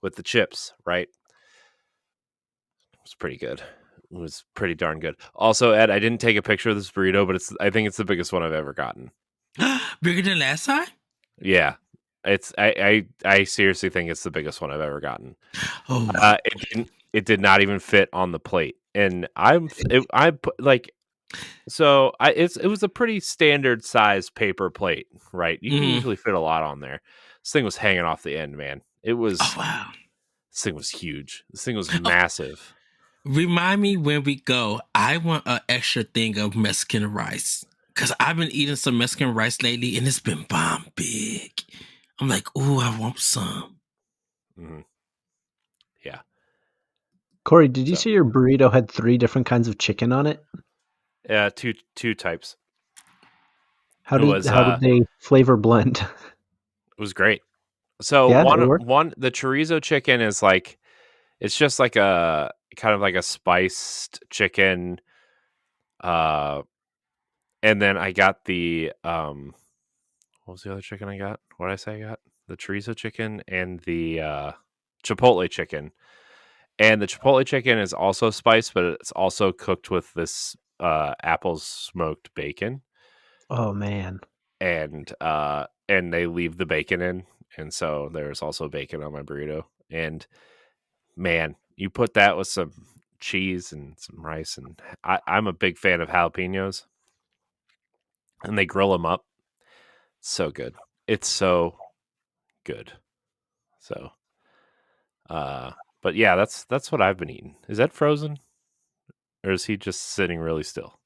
with the chips, right? It was pretty good. It was pretty darn good. Also, Ed, I didn't take a picture of this burrito, but I think it's the biggest one I've ever gotten. Bigger than last time? Yeah. I seriously think it's the biggest one I've ever gotten. Oh, it did not even fit on the plate, and it was a pretty standard size paper plate, right? You can usually fit a lot on there. This thing was hanging off the end, man. It was. Oh, wow. This thing was huge. This thing was massive. Remind me when we go. I want an extra thing of Mexican rice because I've been eating some Mexican rice lately, and it's been bomb big. I'm like, ooh, I want some. Mm-hmm. Yeah. Corey, did you say your burrito had 3 different kinds of chicken on it? Yeah, two types. How did they flavor blend? It was great. So one the chorizo chicken is like, it's just like a kind of like a spiced chicken. And then I got the what was the other chicken I got? What did I say I got? The chorizo chicken and the chipotle chicken. And the chipotle chicken is also spiced, but it's also cooked with this apple smoked bacon. Oh man. And they leave the bacon in, and so there's also bacon on my burrito. And man, you put that with some cheese and some rice, and I'm a big fan of jalapenos. And they grill them up. So good. It's so good. So but yeah, that's what I've been eating. Is that frozen? Or is he just sitting really still?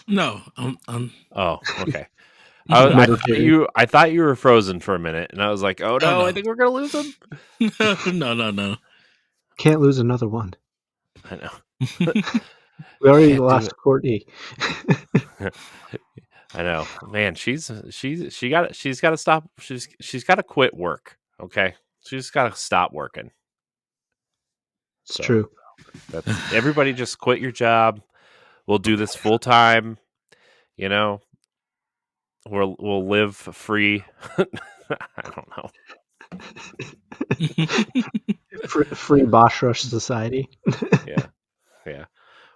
No. Oh, okay. I thought you were frozen for a minute, and I was like, oh no. I think we're gonna lose him. No. Can't lose another one. I know. We already lost Courtney. I know, man. She's got to stop. She's got to quit work. Okay, she's got to stop working. It's true. Everybody, just quit your job. We'll do this full time. We'll live free. I don't know. Free Bosch Rush Society. Yeah.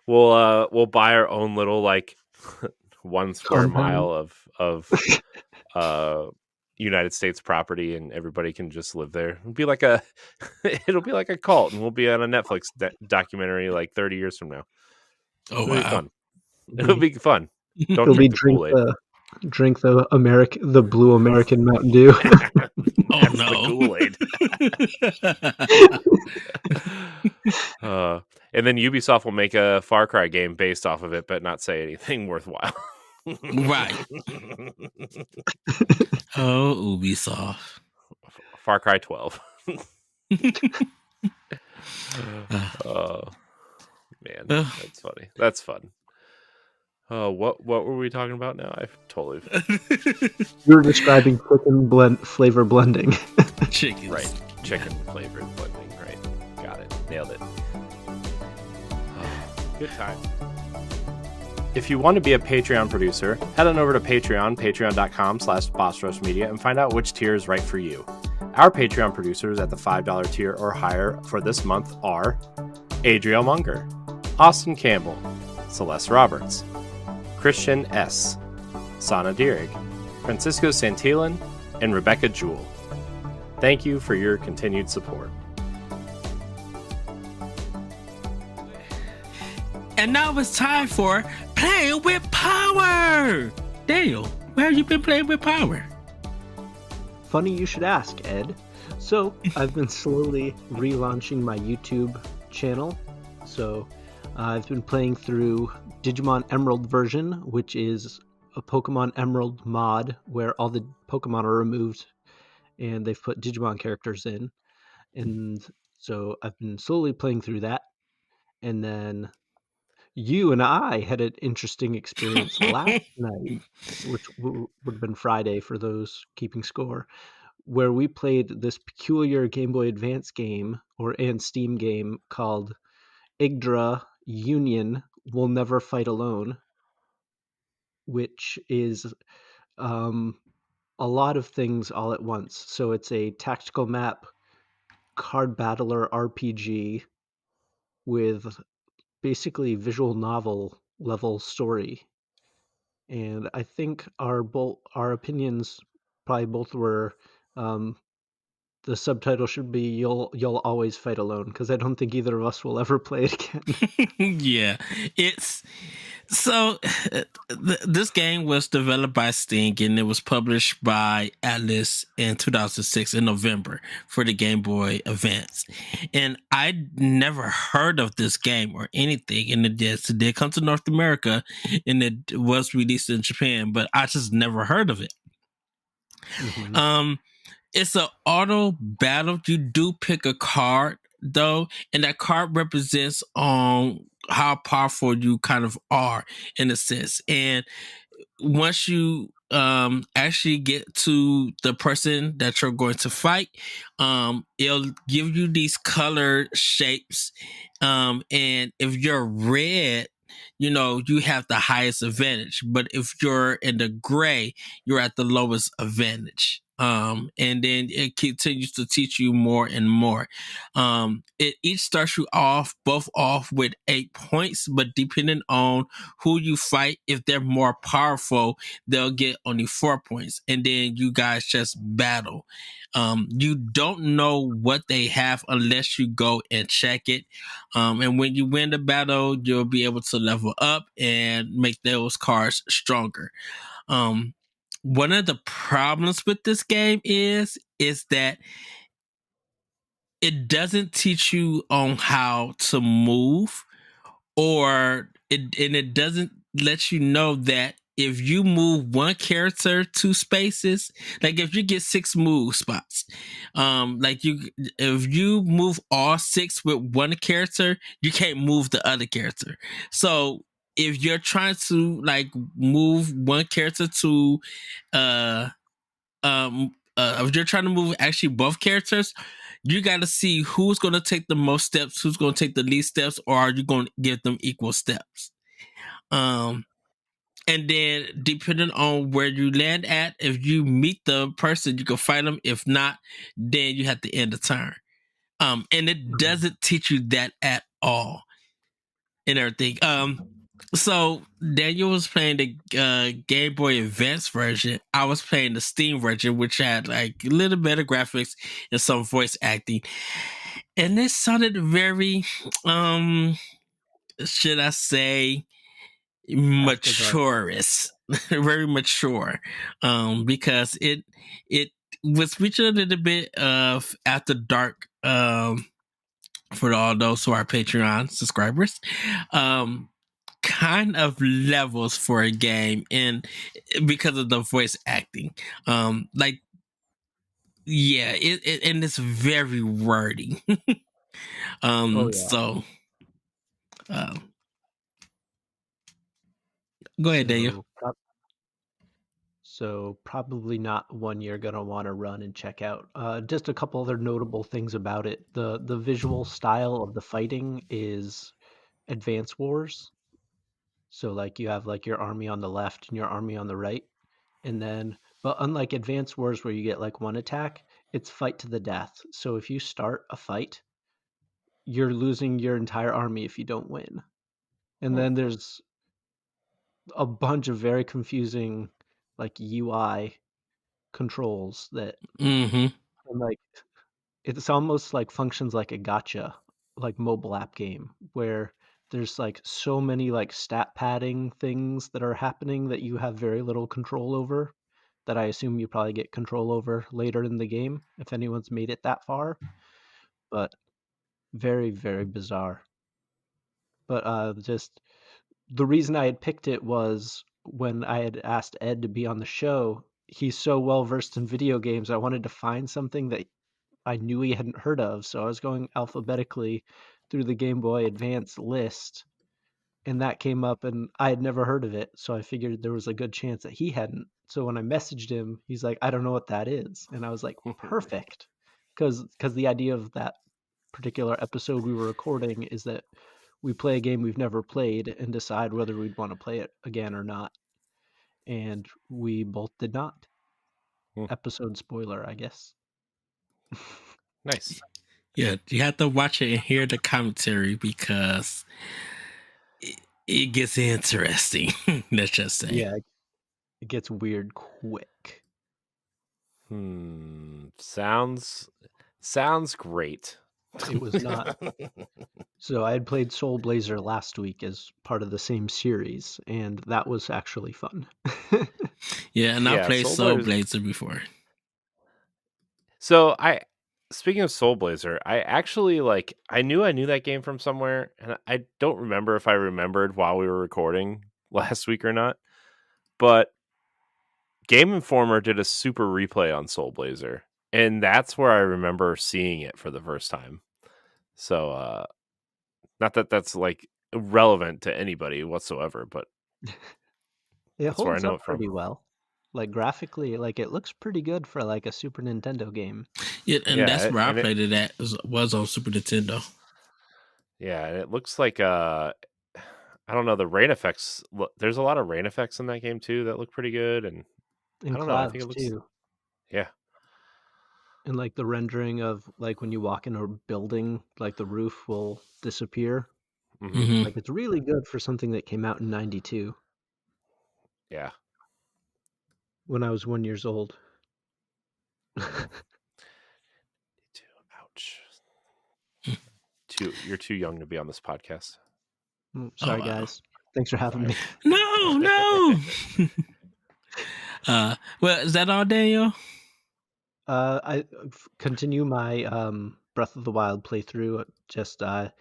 We'll buy our own little 1 square mile of United States property, and everybody can just live there. It'll be like a cult, and we'll be on a Netflix documentary 30 years from now. Oh, It'll be fun. It'll be fun. Don't drink the Kool-Aid. The blue American Mountain Dew. Oh no, Kool-Aid. And then Ubisoft will make a Far Cry game based off of it, but not say anything worthwhile. Right. Oh, Ubisoft. Far Cry 12. Oh man, that's funny. That's fun. What were we talking about now? I totally. You were describing chicken flavor blending. Chicken, right? Chicken flavored blending, right? Got it. Nailed it. Good time. If you want to be a Patreon producer, head on over to patreon.com/BossRushMedia, and find out which tier is right for you. Our Patreon producers at the $5 tier or higher for this month are Adriel Munger, Austin Campbell, Celeste Roberts, Christian S., Sana Dirrig, Francisco Santillan, and Rebecca Jewell. Thank you for your continued support. And now it's time for Playing with Power! Daniel, where have you been playing with power? Funny you should ask, Ed. So, I've been slowly relaunching my YouTube channel, So I've been playing through Digimon Emerald version, which is a Pokemon Emerald mod where all the Pokemon are removed and they've put Digimon characters in. And so I've been slowly playing through that. And then you and I had an interesting experience last night, which would have been Friday for those keeping score, where we played this peculiar Game Boy Advance game and Steam game called Igdra Union Will Never Fight Alone, which is a lot of things all at once. So it's a tactical map card battler RPG with basically visual novel level story. And I think our opinions probably both were the subtitle should be "You'll always fight alone" because I don't think either of us will ever play it again. Yeah, it's so. This game was developed by Sting and it was published by Atlas in 2006 in November for the Game Boy Advance. And I never heard of this game or anything. And it did come to North America and it was released in Japan, but I just never heard of it. Mm-hmm. It's an auto battle. You do pick a card though, and that card represents how powerful you kind of are in a sense. And once you actually get to the person that you're going to fight, it'll give you these colored shapes. And if you're red, you have the highest advantage. But if you're in the gray, you're at the lowest advantage. And then it continues to teach you more and more. It each starts you both off with 8 points, but depending on who you fight, if they're more powerful, they'll get only 4 points. And then you guys just battle. You don't know what they have unless you go and check it. And when you win the battle, you'll be able to level up and make those cards stronger. One of the problems with this game is that it doesn't teach you on how to move, it doesn't let you know that if you move one character 2 spaces, like if you get 6 move spots, if you move all 6 with one character, you can't move the other character. So if you're trying to like move one character to if you're trying to move actually both characters, you got to see who's going to take the most steps, who's going to take the least steps, or are you going to give them equal steps. And then depending on where you land at, if you meet the person, you can fight them. If not, then you have to end the turn. And it doesn't teach you that at all and everything. So Daniel was playing the Game Boy Advance version. I was playing the Steam version, which had like a little better graphics and some voice acting. And it sounded very, should I say, maturist, very mature. Because it was featured a little bit of After Dark. For all those who are Patreon subscribers. Kind of levels for a game and because of the voice acting, like yeah, and it's very wordy. So go ahead, Daniel. So probably not one you're gonna want to run and check out. Just a couple other notable things about it. The visual style of the fighting is Advance Wars. So like you have like your army on the left and your army on the right. And then but unlike Advance Wars where you get like one attack, it's fight to the death. So if you start a fight, you're losing your entire army if you don't win. And then there's a bunch of very confusing like UI controls that and like it's almost like functions like a gotcha like mobile app game where there's like so many like stat padding things that are happening that you have very little control over that I assume you probably get control over later in the game if anyone's made it that far, but very very bizarre. But just the reason I had picked it was when I had asked Ed to be on the show. He's so well versed in video games. I wanted to find something that I knew he hadn't heard of, so I was going alphabetically through the Game Boy Advance list, and that came up, and I had never heard of it, so I figured there was a good chance that he hadn't. So when I messaged him, he's like, "I don't know what that is," and I was like, "Perfect," because the idea of that particular episode we were recording is that we play a game we've never played and decide whether we'd want to play it again or not, and we both did not. Episode spoiler, I guess. Nice. Yeah, you have to watch it and hear the commentary because it gets interesting. Let's just say. Yeah, it gets weird quick. Sounds great. It was not. So I had played Soul Blazer last week as part of the same series, and that was actually fun. Yeah, and I played Soul Blazer before. So speaking of Soul Blazer, I actually I knew that game from somewhere, and I don't remember if I remembered while we were recording last week or not. But Game Informer did a super replay on Soul Blazer, and that's where I remember seeing it for the first time. So not that that's relevant to anybody whatsoever, but it holds up pretty well. Like graphically, it looks pretty good for a Super Nintendo game. Yeah, and that's where I played it at, was on Super Nintendo. Yeah, and it looks like I don't know, the rain effects. There's a lot of rain effects in that game too that look pretty good, and I don't know. I think it looks too. Yeah, and the rendering of when you walk in a building, the roof will disappear. Mm-hmm. It's really good for something that came out in '92. Yeah, when I was 1 year old. Ouch. You're too young to be on this podcast. Sorry, guys. Thanks for having me. No. Well, is that all, Daniel? I continue my Breath of the Wild playthrough. I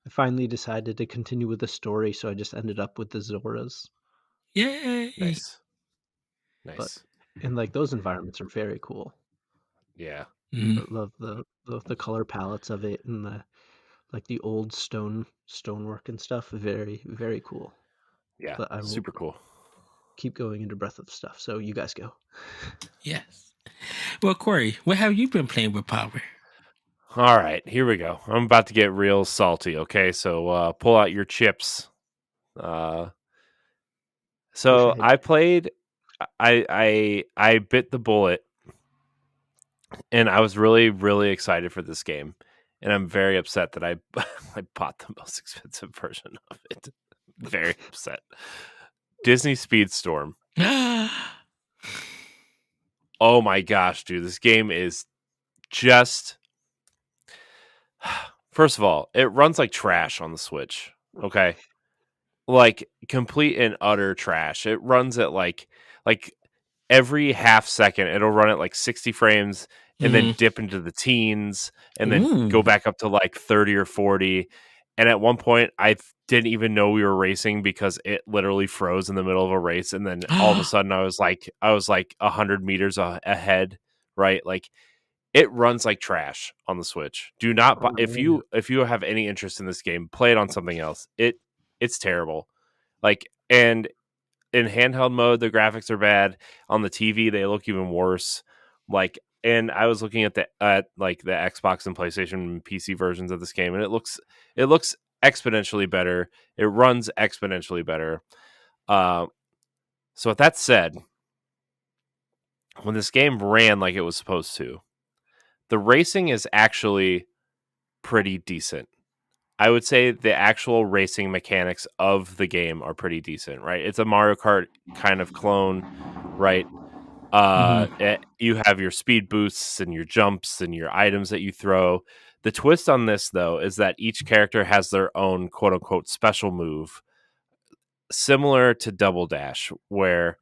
finally decided to continue with the story, so I just ended up with the Zoras. Yay! Nice. And those environments are very cool. Yeah, I love the color palettes of it, and the old stonework and stuff. Very, very cool. Yeah, but I will super cool. Keep going into Breath of stuff. So you guys go. Yes. Well, Corey, what have you been playing with Power? All right, here we go. I'm about to get real salty. Okay, so pull out your chips. So I played. I bit the bullet, and I was really, really excited for this game, and I'm very upset that I bought the most expensive version of it. Very upset. Disney Speedstorm. Oh my gosh, dude, this game is just. First of all, it runs like trash on the Switch. Okay. Complete and utter trash. It runs at like every half second. It'll run at 60 frames and then dip into the teens and then go back up to 30 or 40. And at one point, I didn't even know we were racing because it literally froze in the middle of a race. And then all of a sudden, I was 100 meters ahead. Right, it runs like trash on the Switch. Do not buy, if you have any interest in this game, play it on something else. It's terrible. And in handheld mode, the graphics are bad. On the TV, they look even worse. And I was looking at the Xbox and PlayStation and PC versions of this game, and it looks exponentially better. It runs exponentially better. So with that said, when this game ran like it was supposed to, the racing is actually pretty decent. I would say the actual racing mechanics of the game are pretty decent, right? It's a Mario Kart kind of clone, right? You have your speed boosts and your jumps and your items that you throw. The twist on this, though, is that each character has their own quote-unquote special move, similar to Double Dash, where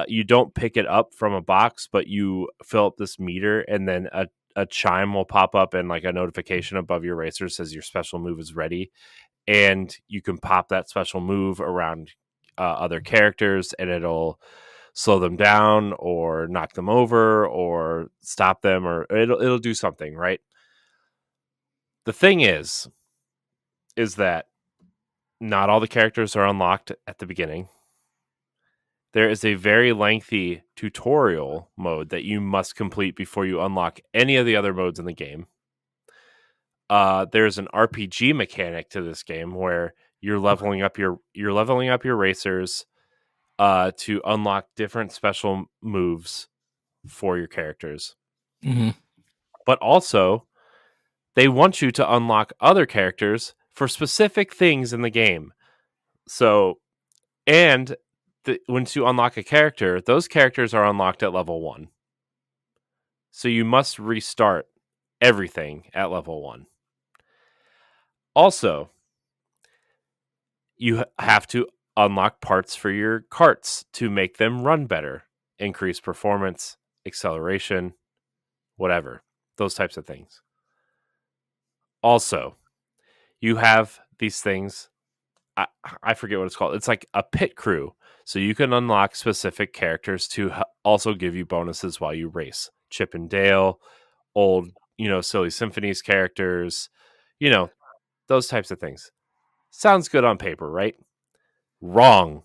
you don't pick it up from a box, but you fill up this meter, and then a chime will pop up and a notification above your racer says your special move is ready. and you can pop that special move around other characters, and it'll slow them down or knock them over or stop them, or it'll do something, right? The thing is that not all the characters are unlocked at the beginning. There is a very lengthy tutorial mode that you must complete before you unlock any of the other modes in the game. There's an RPG mechanic to this game where you're leveling up your racers to unlock different special moves for your characters. Mm-hmm. But also, they want you to unlock other characters for specific things in the game. So, and once you unlock a character, those characters are unlocked at level 1. So you must restart everything at level 1. Also, you have to unlock parts for your carts to make them run better, increase performance, acceleration, whatever, those types of things. Also, you have these things, I forget what it's called. It's like a pit crew. So you can unlock specific characters to also give you bonuses while you race. Chip and Dale, old, Silly Symphonies characters, those types of things. Sounds good on paper, right? Wrong.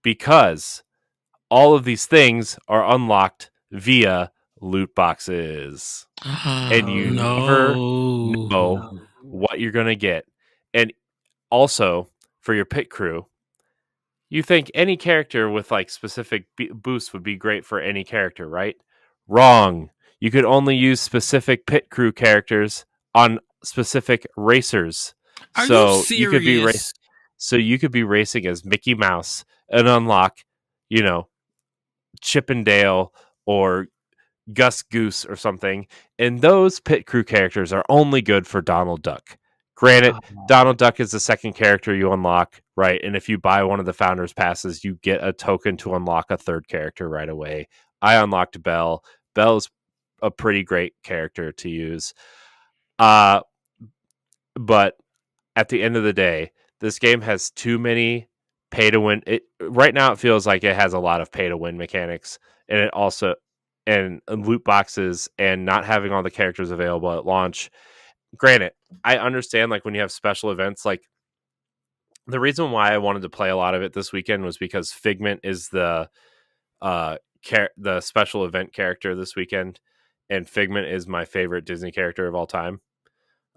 Because all of these things are unlocked via loot boxes. And you never know what you're going to get. And also, for your pit crew, you think any character with like specific boosts would be great for any character, right? Wrong. You could only use specific pit crew characters on specific racers. Are you serious? You could be racing as Mickey Mouse and unlock, Chip and Dale or Gus Goose or something, and those pit crew characters are only good for Donald Duck. Granted, Donald Duck is the second character you unlock, right? And if you buy one of the Founders Passes, you get a token to unlock a third character right away. I unlocked Belle. Belle's a pretty great character to use. But at the end of the day, this game has too many pay-to-win. Right now, it feels like it has a lot of pay-to-win mechanics, and it also and loot boxes and not having all the characters available at launch. Granted, I understand like when you have special events, like the reason why I wanted to play a lot of it this weekend was because Figment is the special event character this weekend, and Figment is my favorite Disney character of all time.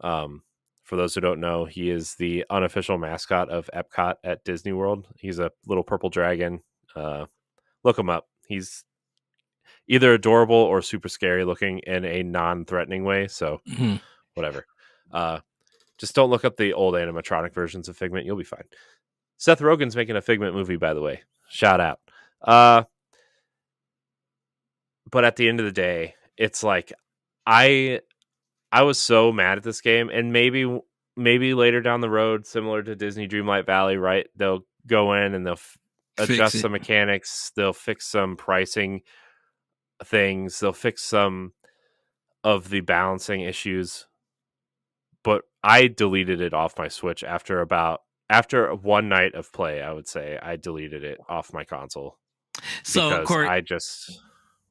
For those who don't know, he is the unofficial mascot of Epcot at Disney World. He's a little purple dragon. Look him up. He's either adorable or super scary looking in a non-threatening way. So whatever. Just don't look up the old animatronic versions of Figment. You'll be fine. Seth Rogen's making a Figment movie, by the way. Shout out. But at the end of the day, it's like I was so mad at this game, and maybe later down the road, similar to Disney Dreamlight Valley, right? They'll go in and they'll adjust some mechanics. They'll fix some pricing things. They'll fix some of the balancing issues. But I deleted it off my Switch after one night of play. I would say I deleted it off my console. So because Corey, I just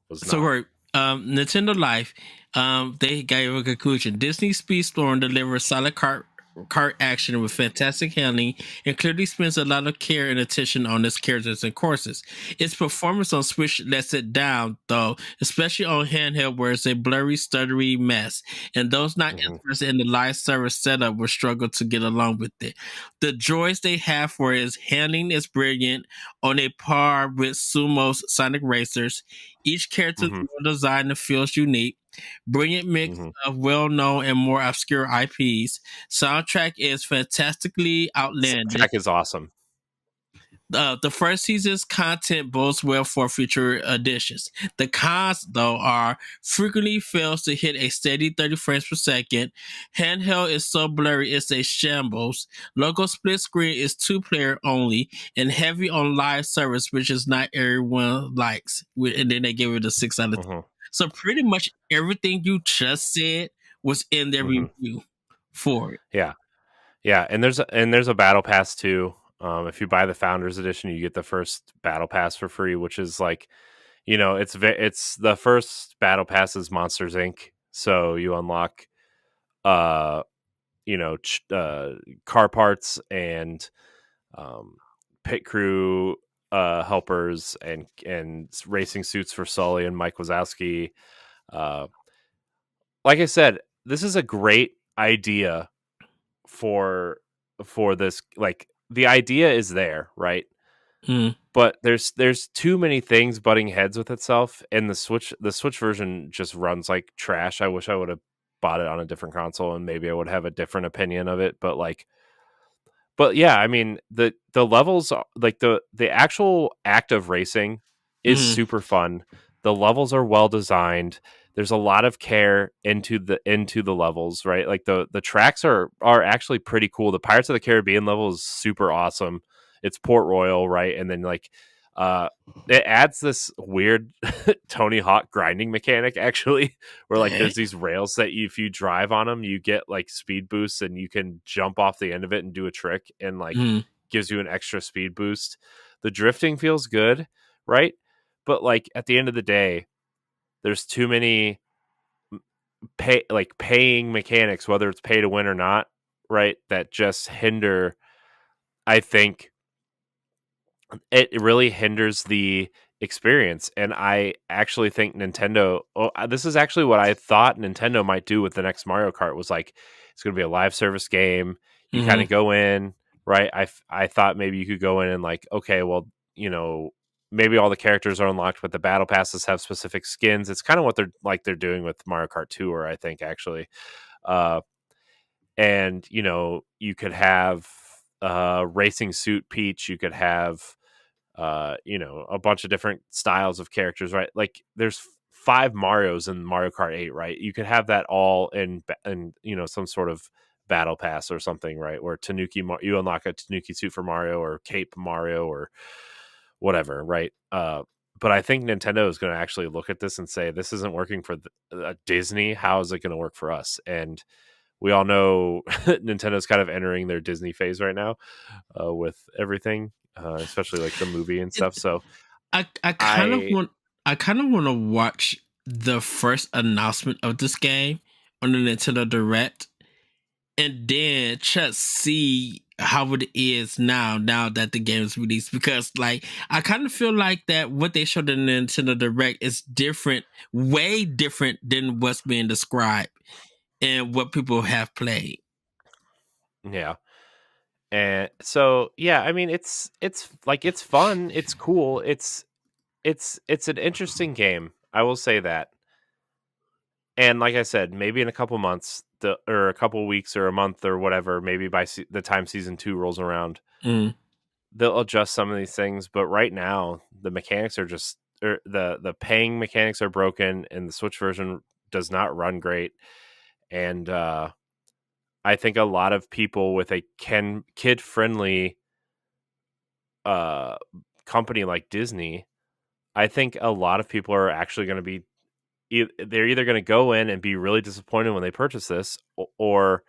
was not. So Corey, Nintendo Life, they gave a conclusion. Disney Speedstorm delivers solid cart action with fantastic handling and clearly spends a lot of care and attention on its characters and courses. Its performance on Switch lets it down, though, especially on handheld where it's a blurry, stuttery mess, and those not interested in the live service setup will struggle to get along with it. The joys they have for its handling is brilliant, on a par with Sumo's Sonic Racers. Each character is well designed and feels unique. Brilliant mix of well-known and more obscure IPs. Soundtrack is fantastically outlandish. Soundtrack is awesome. The first season's content bodes well for future editions. The cons, though, are frequently fails to hit a steady 30 frames per second. Handheld is so blurry it's a shambles. Local split screen is 2-player only and heavy on live service, which is not everyone likes. And then they give it a 6 out of 10. So pretty much everything you just said was in their review for it. Yeah. Yeah, and there's a battle pass too. If you buy the Founders Edition, you get the first battle pass for free, which is like, it's the first battle pass is Monsters Inc. So you unlock, uh, car parts and pit crew helpers and racing suits for Sully and Mike Wazowski. Uh, like I said, this is a great idea for this. Like, the idea is there, right? Mm. But there's too many things butting heads with itself, and the Switch version just runs like trash. I wish I would have bought it on a different console, and maybe I would have a different opinion of it. But yeah, I mean, the levels, like the actual act of racing is super fun. The levels are well designed. There's a lot of care into the levels, right? Like the tracks are actually pretty cool. The Pirates of the Caribbean level is super awesome. It's Port Royal, right? And then like it adds this weird Tony Hawk grinding mechanic, actually, where like there's these rails that if you drive on them, you get like speed boosts and you can jump off the end of it and do a trick, and like gives you an extra speed boost. The drifting feels good, right? But like at the end of the day, there's too many paying mechanics, whether it's pay to win or not, right? That just hinder, I think, it really hinders the experience. And I actually think Nintendo, this is actually what I thought Nintendo might do with the next Mario Kart, was like, it's going to be a live service game. You kind of go in, right? I thought maybe you could go in and like, okay, well, maybe all the characters are unlocked, but the battle passes have specific skins. It's kind of what they're doing with Mario Kart Tour, I think, actually. And you could have racing suit Peach. You could have a bunch of different styles of characters, right? Like there's 5 Marios in Mario Kart 8, right? You could have that all in some sort of battle pass or something, right? Where you unlock a Tanuki suit for Mario, or Cape Mario, or whatever, right? But I think Nintendo is going to actually look at this and say, this isn't working for Disney. How is it going to work for us? And we all know Nintendo's kind of entering their Disney phase right now with everything. Especially like the movie and stuff. So I kind of want to watch the first announcement of this game on the Nintendo Direct, and then just see how it is now that the game is released. Because like I kind of feel like that what they showed in the Nintendo Direct is different, way different than what's being described and what people have played. Yeah. And so, yeah, I mean, it's like, it's fun, it's cool, it's an interesting game, I will say that. And like I said, maybe in a couple months, or a couple weeks or a month or whatever, maybe by the time season 2 rolls around, they'll adjust some of these things. But right now, the mechanics are just, the paying mechanics are broken, and the Switch version does not run great. And I think a lot of people with a kid-friendly company like Disney, I think a lot of people are actually going to be, they're either going to go in and be really disappointed when they purchase this, or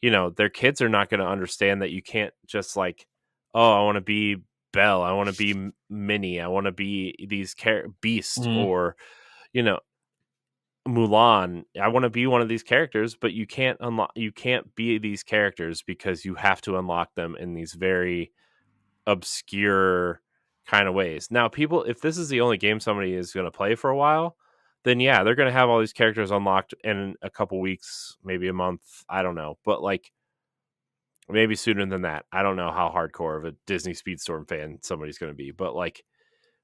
their kids are not going to understand that you can't just like, oh, I want to be Belle, I want to be Minnie, I want to be these Beast, or Mulan, I want to be one of these characters, but you can't be these characters because you have to unlock them in these very obscure kind of ways. Now, people, if this is the only game somebody is going to play for a while, then yeah, they're going to have all these characters unlocked in a couple weeks, maybe a month, I don't know, but like maybe sooner than that. I don't know how hardcore of a Disney Speedstorm fan somebody's going to be, but like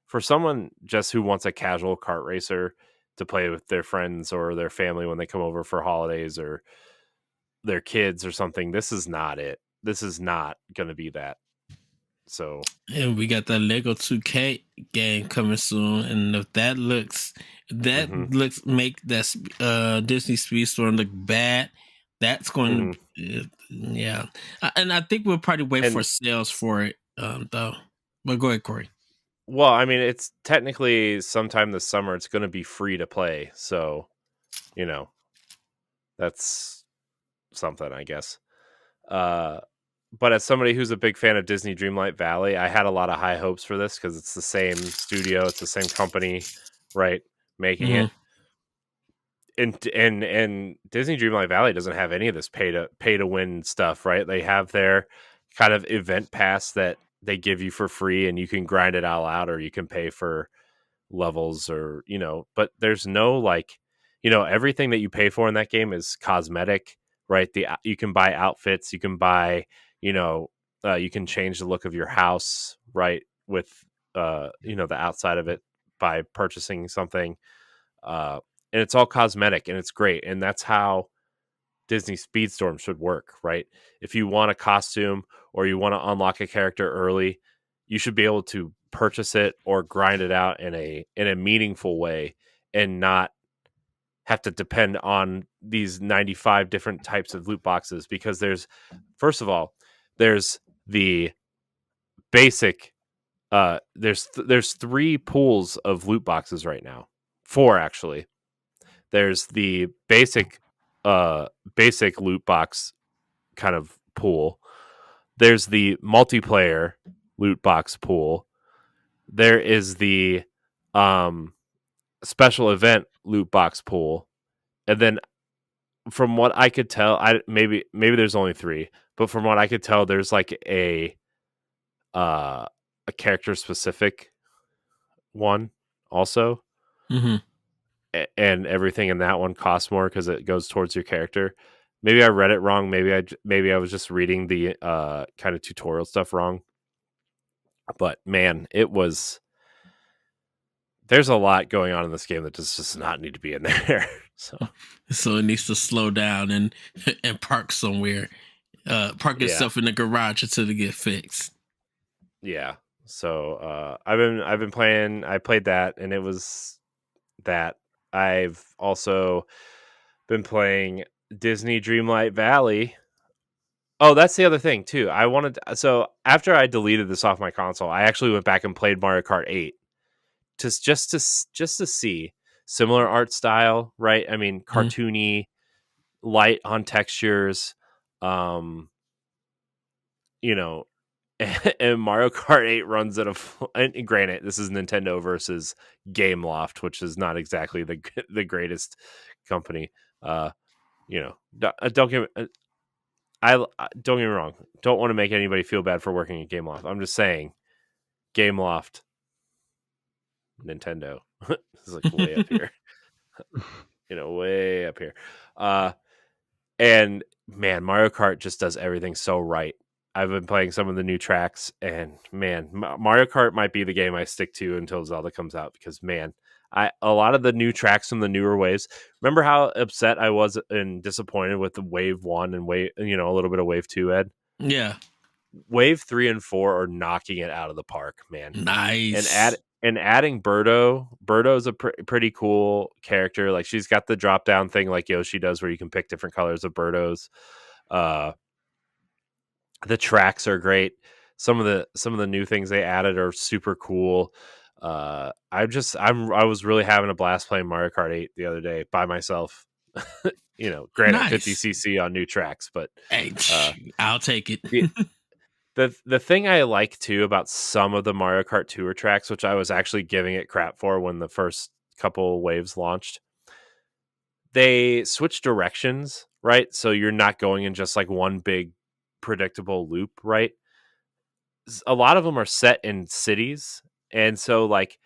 for someone just who wants a casual kart racer to play with their friends or their family when they come over for holidays, or their kids or something, this is not it. This is not going to be that. So, and we got the Lego 2K game coming soon, and if that looks make that Disney Speedstorm look bad, that's going to yeah. And I think we'll probably wait for sales for it though. But go ahead, Corey. Well, I mean, it's technically sometime this summer. It's going to be free to play, so that's something, I guess. But as somebody who's a big fan of Disney Dreamlight Valley, I had a lot of high hopes for this because it's the same studio, it's the same company, right, making it. And Disney Dreamlight Valley doesn't have any of this pay to win stuff, right? They have their kind of event pass that they give you for free, and you can grind it all out, or you can pay for levels, or but there's no like, everything that you pay for in that game is cosmetic, right? You can buy outfits, you can buy, you can change the look of your house, right, with the outside of it by purchasing something, and it's all cosmetic, and it's great, and that's how Disney Speedstorm should work, right? If you want a costume or you want to unlock a character early, you should be able to purchase it or grind it out in a meaningful way, and not have to depend on these 95 different types of loot boxes, because first of all, there's the basic there's 3 pools of loot boxes right now. 4 actually. There's the basic loot box kind of pool. There's the multiplayer loot box pool. There is the special event loot box pool. And then from what I could tell, maybe there's only 3, but from what I could tell, there's like a character specific one also. And everything in that one costs more because it goes towards your character. Maybe I read it wrong. Maybe I was just reading the kind of tutorial stuff wrong. But man, there's a lot going on in this game that does just not need to be in there. So it needs to slow down and park somewhere. Park itself in the garage until it get fixed. Yeah. So I've been playing. I played that, and it was that. I've also been playing Disney Dreamlight Valley. Oh, that's the other thing too. So after I deleted this off my console, I actually went back and played Mario Kart 8 just to see similar art style, right? I mean, cartoony, light on textures, and Mario Kart 8 runs at and granted, this is Nintendo versus Gameloft, which is not exactly the greatest company. Don't get me wrong. Don't want to make anybody feel bad for working at Gameloft. I'm just saying, Gameloft, Nintendo is like way up here. Way up here. And man, Mario Kart just does everything so right. I've been playing some of the new tracks, and man, Mario Kart might be the game I stick to until Zelda comes out, because man, a lot of the new tracks from the newer waves. Remember how upset I was and disappointed with the Wave 1 and a little bit of Wave 2, Ed? Yeah. Wave 3 and 4 are knocking it out of the park, man. Nice. And adding Birdo. Birdo's a pretty cool character. Like, she's got the drop down thing like Yoshi does, where you can pick different colors of Birdos. The tracks are great. Some of the new things they added are super cool. I was really having a blast playing Mario Kart 8 the other day by myself. Granted, nice. 50cc on new tracks, but hey, I'll take it. The thing I like too about some of the Mario Kart Tour tracks, which I was actually giving it crap for when the first couple waves launched, they switch directions, right? So you're not going in just like one big predictable loop, right? A lot of them are set in cities, and so like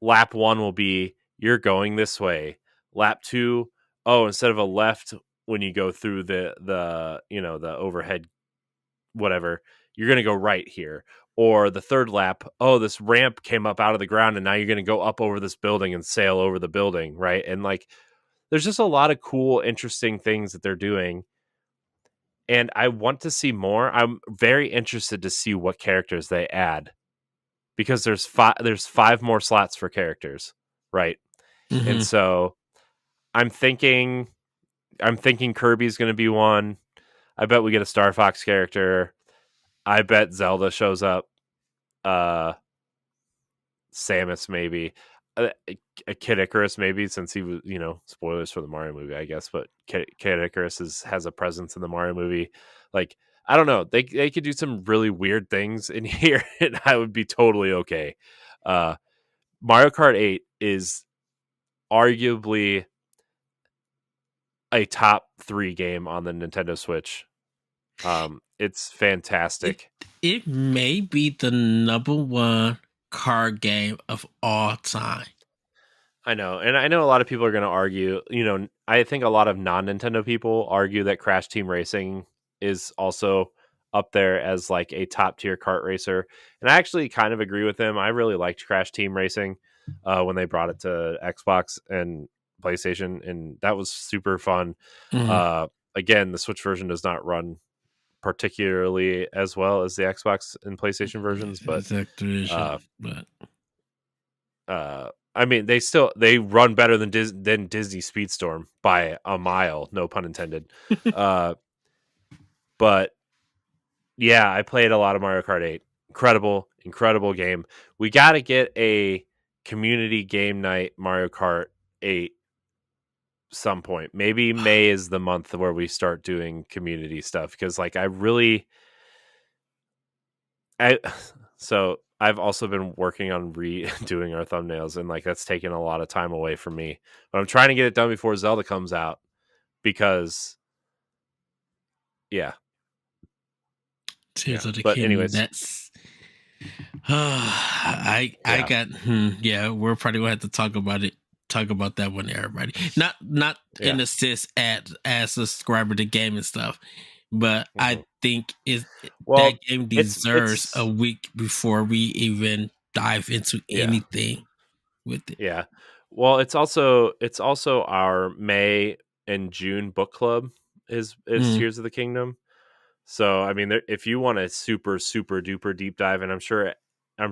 lap 1 will be you're going this way. Lap 2, instead of a left when you go through the the overhead whatever, you're going to go right here. Or the third lap, this ramp came up out of the ground, and now you're going to go up over this building and sail over the building, right? And like there's just a lot of cool, interesting things that they're doing. And I want to see more. I'm very interested to see what characters they add, because there's 5 more slots for characters, right? And so I'm thinking Kirby's going to be one. I bet we get a Star Fox character. I bet Zelda shows up. Samus maybe. A Kid Icarus maybe, since he was, spoilers for the Mario movie, I guess, but Kid Icarus has a presence in the Mario movie. Like, I don't know. They could do some really weird things in here, and I would be totally okay. Mario Kart 8 is arguably a top 3 game on the Nintendo Switch. It's fantastic. It may be the number one card game of all time. I know, and I know a lot of people are going to argue. I think a lot of non-Nintendo people argue that Crash Team Racing is also up there as like a top tier kart racer, and I actually kind of agree with them. I really liked Crash Team Racing when they brought it to Xbox and PlayStation, and that was super fun. Mhm. Again, the Switch version does not run particularly as well as the Xbox and PlayStation versions, but It's Activision, but I mean, they run better than Disney Speedstorm by a mile, no pun intended. But yeah, I played a lot of Mario Kart 8. Incredible game. We got to get a community game night Mario Kart 8 some point. Maybe May is the month where we start doing community stuff, because like so I've also been working on redoing our thumbnails, and like that's taken a lot of time away from me. But I'm trying to get it done before Zelda comes out, because yeah. Tears of the But Kingdom. anyways, That's I got we're probably gonna have to talk about it. Talk about that one, everybody. Not in a sense as a subscriber to game and stuff, but I think that game deserves a week before we even dive into anything with it. Yeah. Well, it's also our May and June book club is Tears of the Kingdom. So I mean, if you want a super duper deep dive, and I'm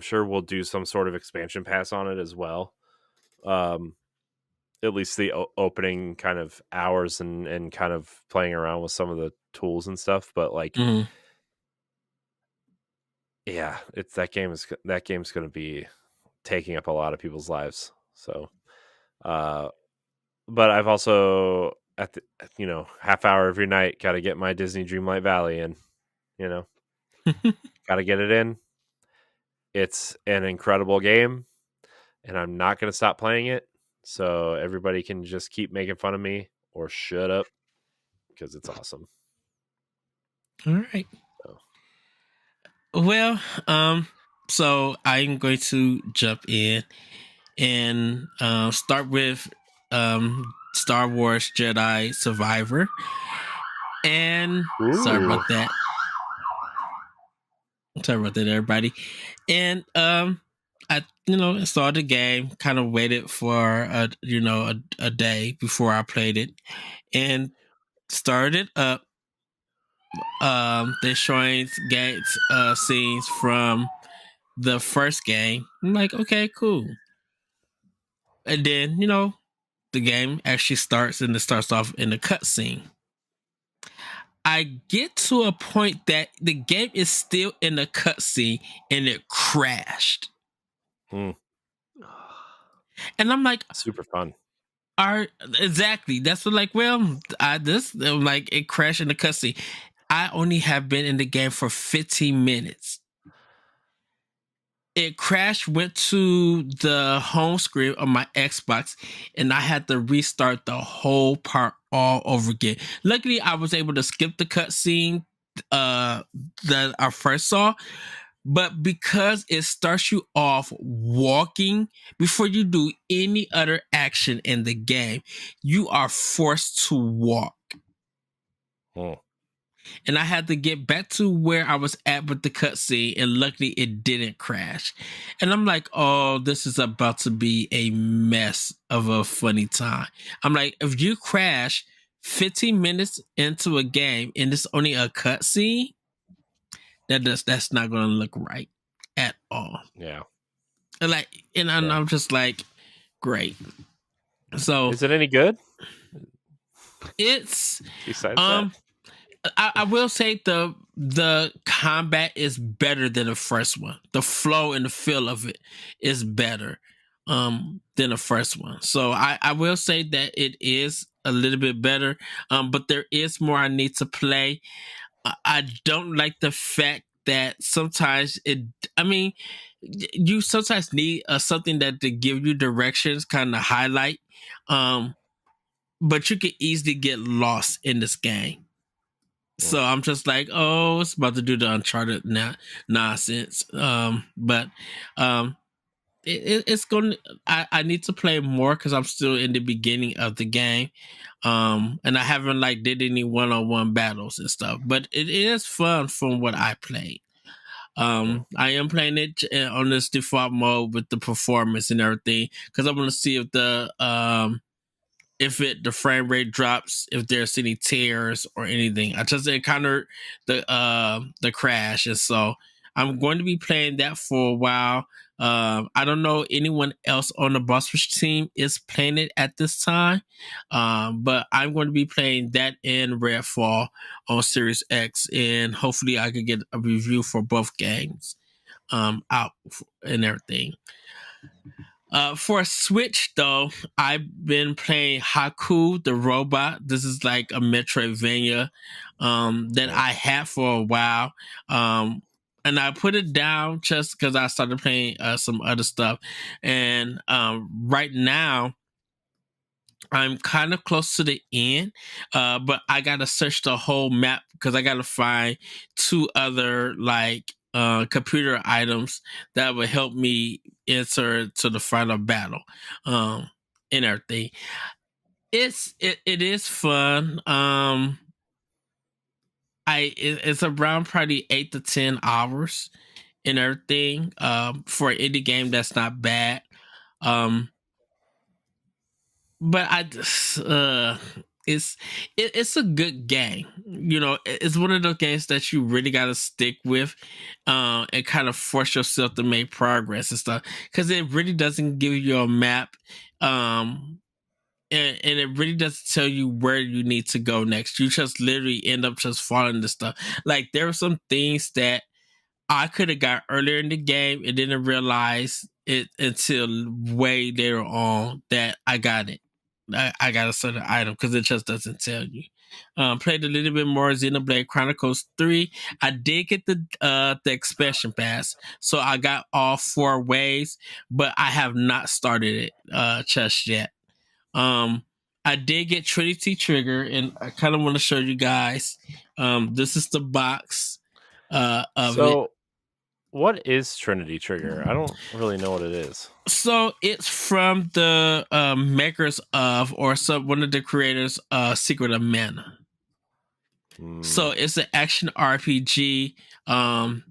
sure we'll do some sort of expansion pass on it as well. At least the opening kind of hours and kind of playing around with some of the tools and stuff. But like, yeah, that game's going to be taking up a lot of people's lives. So, but I've also at the half hour every night got to get my Disney Dreamlight Valley in. Got to get it in. It's an incredible game, and I'm not going to stop playing it. So everybody can just keep making fun of me or shut up, because it's awesome. All right. Well, so I'm going to jump in and start with Star Wars Jedi Survivor. And sorry about that, everybody. And I started the game, kind of waited for a day before I played it, and started up. They're showing scenes from the first game. I'm like, okay, cool. And then the game actually starts, and it starts off in the cutscene. I get to a point that the game is still in the cutscene and it crashed. And I'm like, super fun. Exactly. That's what, like, well, it crashed in the cutscene. I only have been in the game for 15 minutes. It crashed, went to the home screen of my Xbox, and I had to restart the whole part all over again. Luckily, I was able to skip the cutscene that I first saw, but because it starts you off walking before you do any other action in the game, you are forced to walk. And I had to get back to where I was at with the cutscene, and luckily it didn't crash. And I'm like, oh, this is about to be a mess of a funny time. I'm like, if you crash 15 minutes into a game and it's only a cutscene, that's not going to look right at all. Yeah. And I'm just like, great. So is it any good? It's besides that. I will say the combat is better than the first one. The flow and the feel of it is better than the first one. So I will say that it is a little bit better. But there is more I need to play. I don't like the fact that sometimes you sometimes need something that to give you directions, kind of highlight. Um, but you can easily get lost in this game. So I'm just like, oh, it's about to do the Uncharted nonsense. But it's going. I need to play more because I'm still in the beginning of the game, and I haven't like did any one-on-one battles and stuff. But it is fun from what I played. I am playing it on this default mode with the performance and everything because I want to see if the frame rate drops, if there's any tears or anything. I just encountered the crash, and so I'm going to be playing that for a while. I don't know anyone else on the Boss Rush team is playing it at this time, but I'm going to be playing that in Redfall on Series X, and hopefully I can get a review for both games out and everything. For Switch, though, I've been playing Haku the Robot. This is like a Metroidvania that I had for a while. And I put it down just because I started playing some other stuff. And right now, I'm kind of close to the end, but I gotta search the whole map because I gotta find two other like computer items that will help me enter to the final battle, and everything. It is fun. It's around probably 8 to 10 hours and everything. For an indie game, that's not bad. But I just it's a good game. You know, it's one of those games that you really got to stick with, and kind of force yourself to make progress and stuff because it really doesn't give you a map, and it really doesn't tell you where you need to go next. You just literally end up just following the stuff. Like there are some things that I could have got earlier in the game and didn't realize it until way later on that I got it. I got a certain item because it just doesn't tell you. Played a little bit more Xenoblade Chronicles 3. I did get the expansion pass, so I got all 4 waves, but I have not started it just yet. I did get Trinity Trigger, and I kind of want to show you guys. This is the box of it. What is Trinity Trigger? I don't really know what it is. So it's from the makers of, or one of the creators, Secret of Mana. So it's an action RPG, and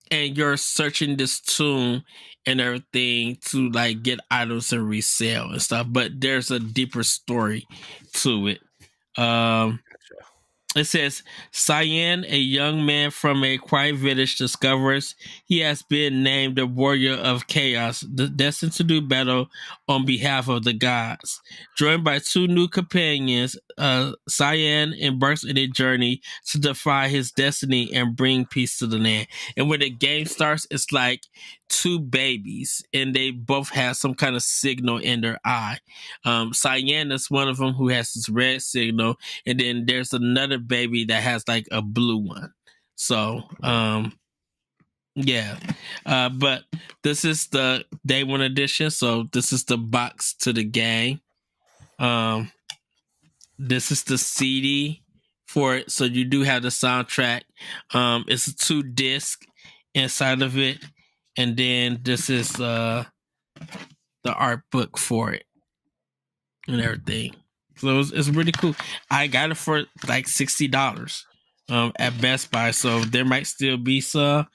you're searching this tomb and everything to like get items and resell and stuff. But there's a deeper story to it. It says, Cyan, a young man from a quiet village, discovers he has been named the Warrior of Chaos, destined to do battle on behalf of the gods. Joined by 2 new companions, Cyan embarks on a journey to defy his destiny and bring peace to the land. And when the game starts, it's like 2 babies, and they both have some kind of signal in their eye. Cyan is one of them who has this red signal, and then there's another baby that has like a blue one. So yeah, but this is the day 1 edition, so this is the box to the game. This is the CD for it, so you do have the soundtrack. It's a 2 disc inside of it, and then this is the art book for it and everything. So it's really cool. I got it for like $60 at Best Buy, so there might still be some.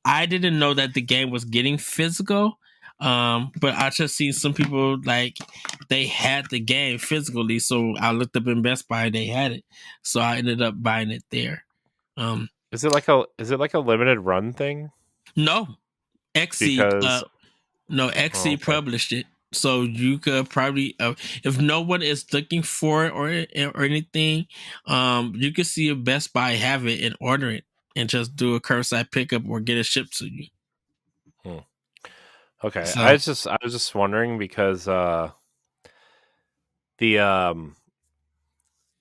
I didn't know that the game was getting physical, but I just seen some people like they had the game physically, so I looked up in Best Buy, they had it, so I ended up buying it there. Is it like a limited run thing? No, XC. Because XC published it. So you could probably, if no one is looking for it or anything, you could see a Best Buy have it and order it and just do a curbside pickup or get it shipped to you. Okay, so, I was just wondering because the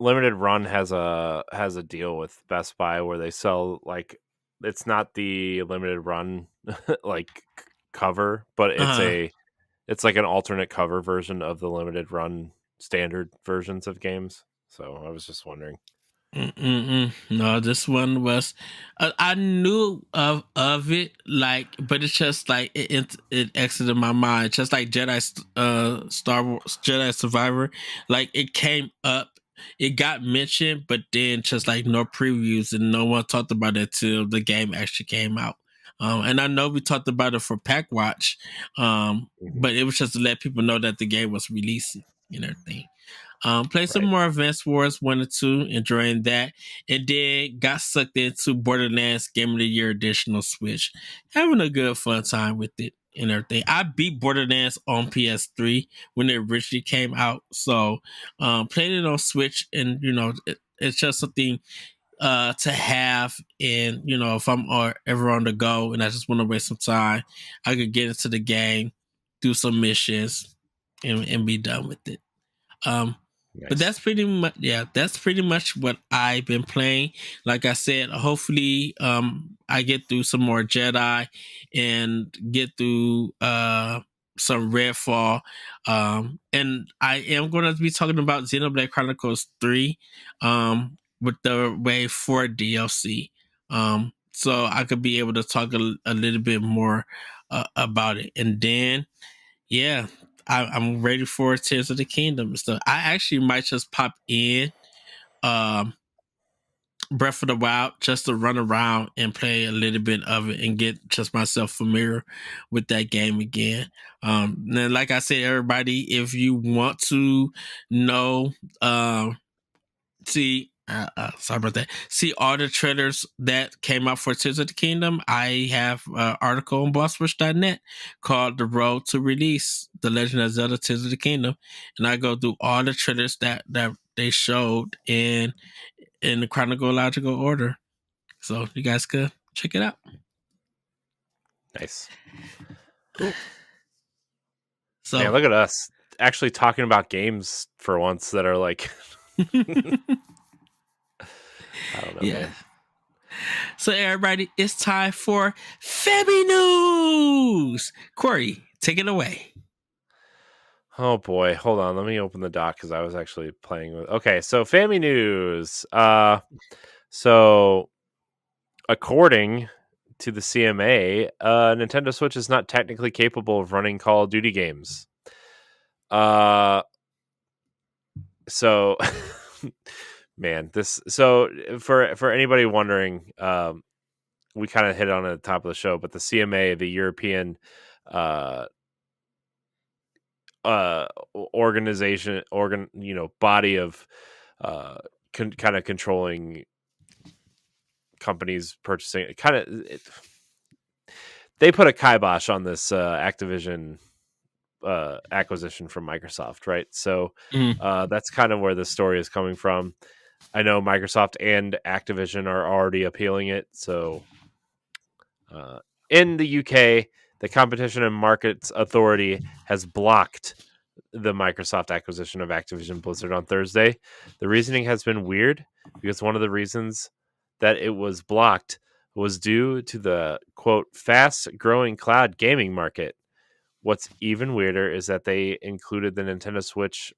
Limited Run has a deal with Best Buy where they sell like it's not the Limited Run like cover, but it's like an alternate cover version of the Limited Run standard versions of games. So I was just wondering. No, this one was. I knew of it, like, but it's just like it exited my mind, just like Star Wars Jedi Survivor. Like it came up, it got mentioned, but then just like no previews and no one talked about it till the game actually came out. And I know we talked about it for Pack Watch, but it was just to let people know that the game was releasing and everything. Played some more Advance Wars 1 and 2, enjoying that. And then got sucked into Borderlands Game of the Year Edition on Switch. Having a good fun time with it and everything. I beat Borderlands on PS3 when it originally came out. So played it on Switch, and it's just something to have. And if I'm ever on the go and I just want to waste some time, I could get into the game, do some missions, and be done with it. Nice. But that's pretty much what I've been playing. Like I said, hopefully I get through some more Jedi and get through some Redfall. And I am going to be talking about Xenoblade Chronicles 3 with the Wave 4 DLC. So I could be able to talk a little bit more about it. And then, yeah, I'm ready for Tears of the Kingdom. So I actually might just pop in Breath of the Wild just to run around and play a little bit of it and get just myself familiar with that game again. And like I said, everybody, if you want to know, sorry about that. See all the trailers that came out for Tears of the Kingdom. I have an article on bosswitch.net called The Road to Release, The Legend of Zelda Tears of the Kingdom. And I go through all the trailers that they showed in the chronological order. So you guys could check it out. Nice. Cool. So man, look at us actually talking about games for once that are like I don't know. Yeah. Man. So everybody, it's time for Family News. Corey, take it away. Oh boy, hold on. Let me open the doc because I was actually playing with. Okay, so Family News. So according to the CMA, Nintendo Switch is not technically capable of running Call of Duty games. So. Man, for anybody wondering, we kind of hit on it at the top of the show, but the CMA, the European organization, body of kind of controlling companies purchasing, they put a kibosh on this Activision acquisition from Microsoft, right? So that's kind of where the story is coming from. I know Microsoft and Activision are already appealing it. So in the UK, the Competition and Markets Authority has blocked the Microsoft acquisition of Activision Blizzard on Thursday. The reasoning has been weird because one of the reasons that it was blocked was due to the, quote, fast-growing cloud gaming market. What's even weirder is that they included the Nintendo Switch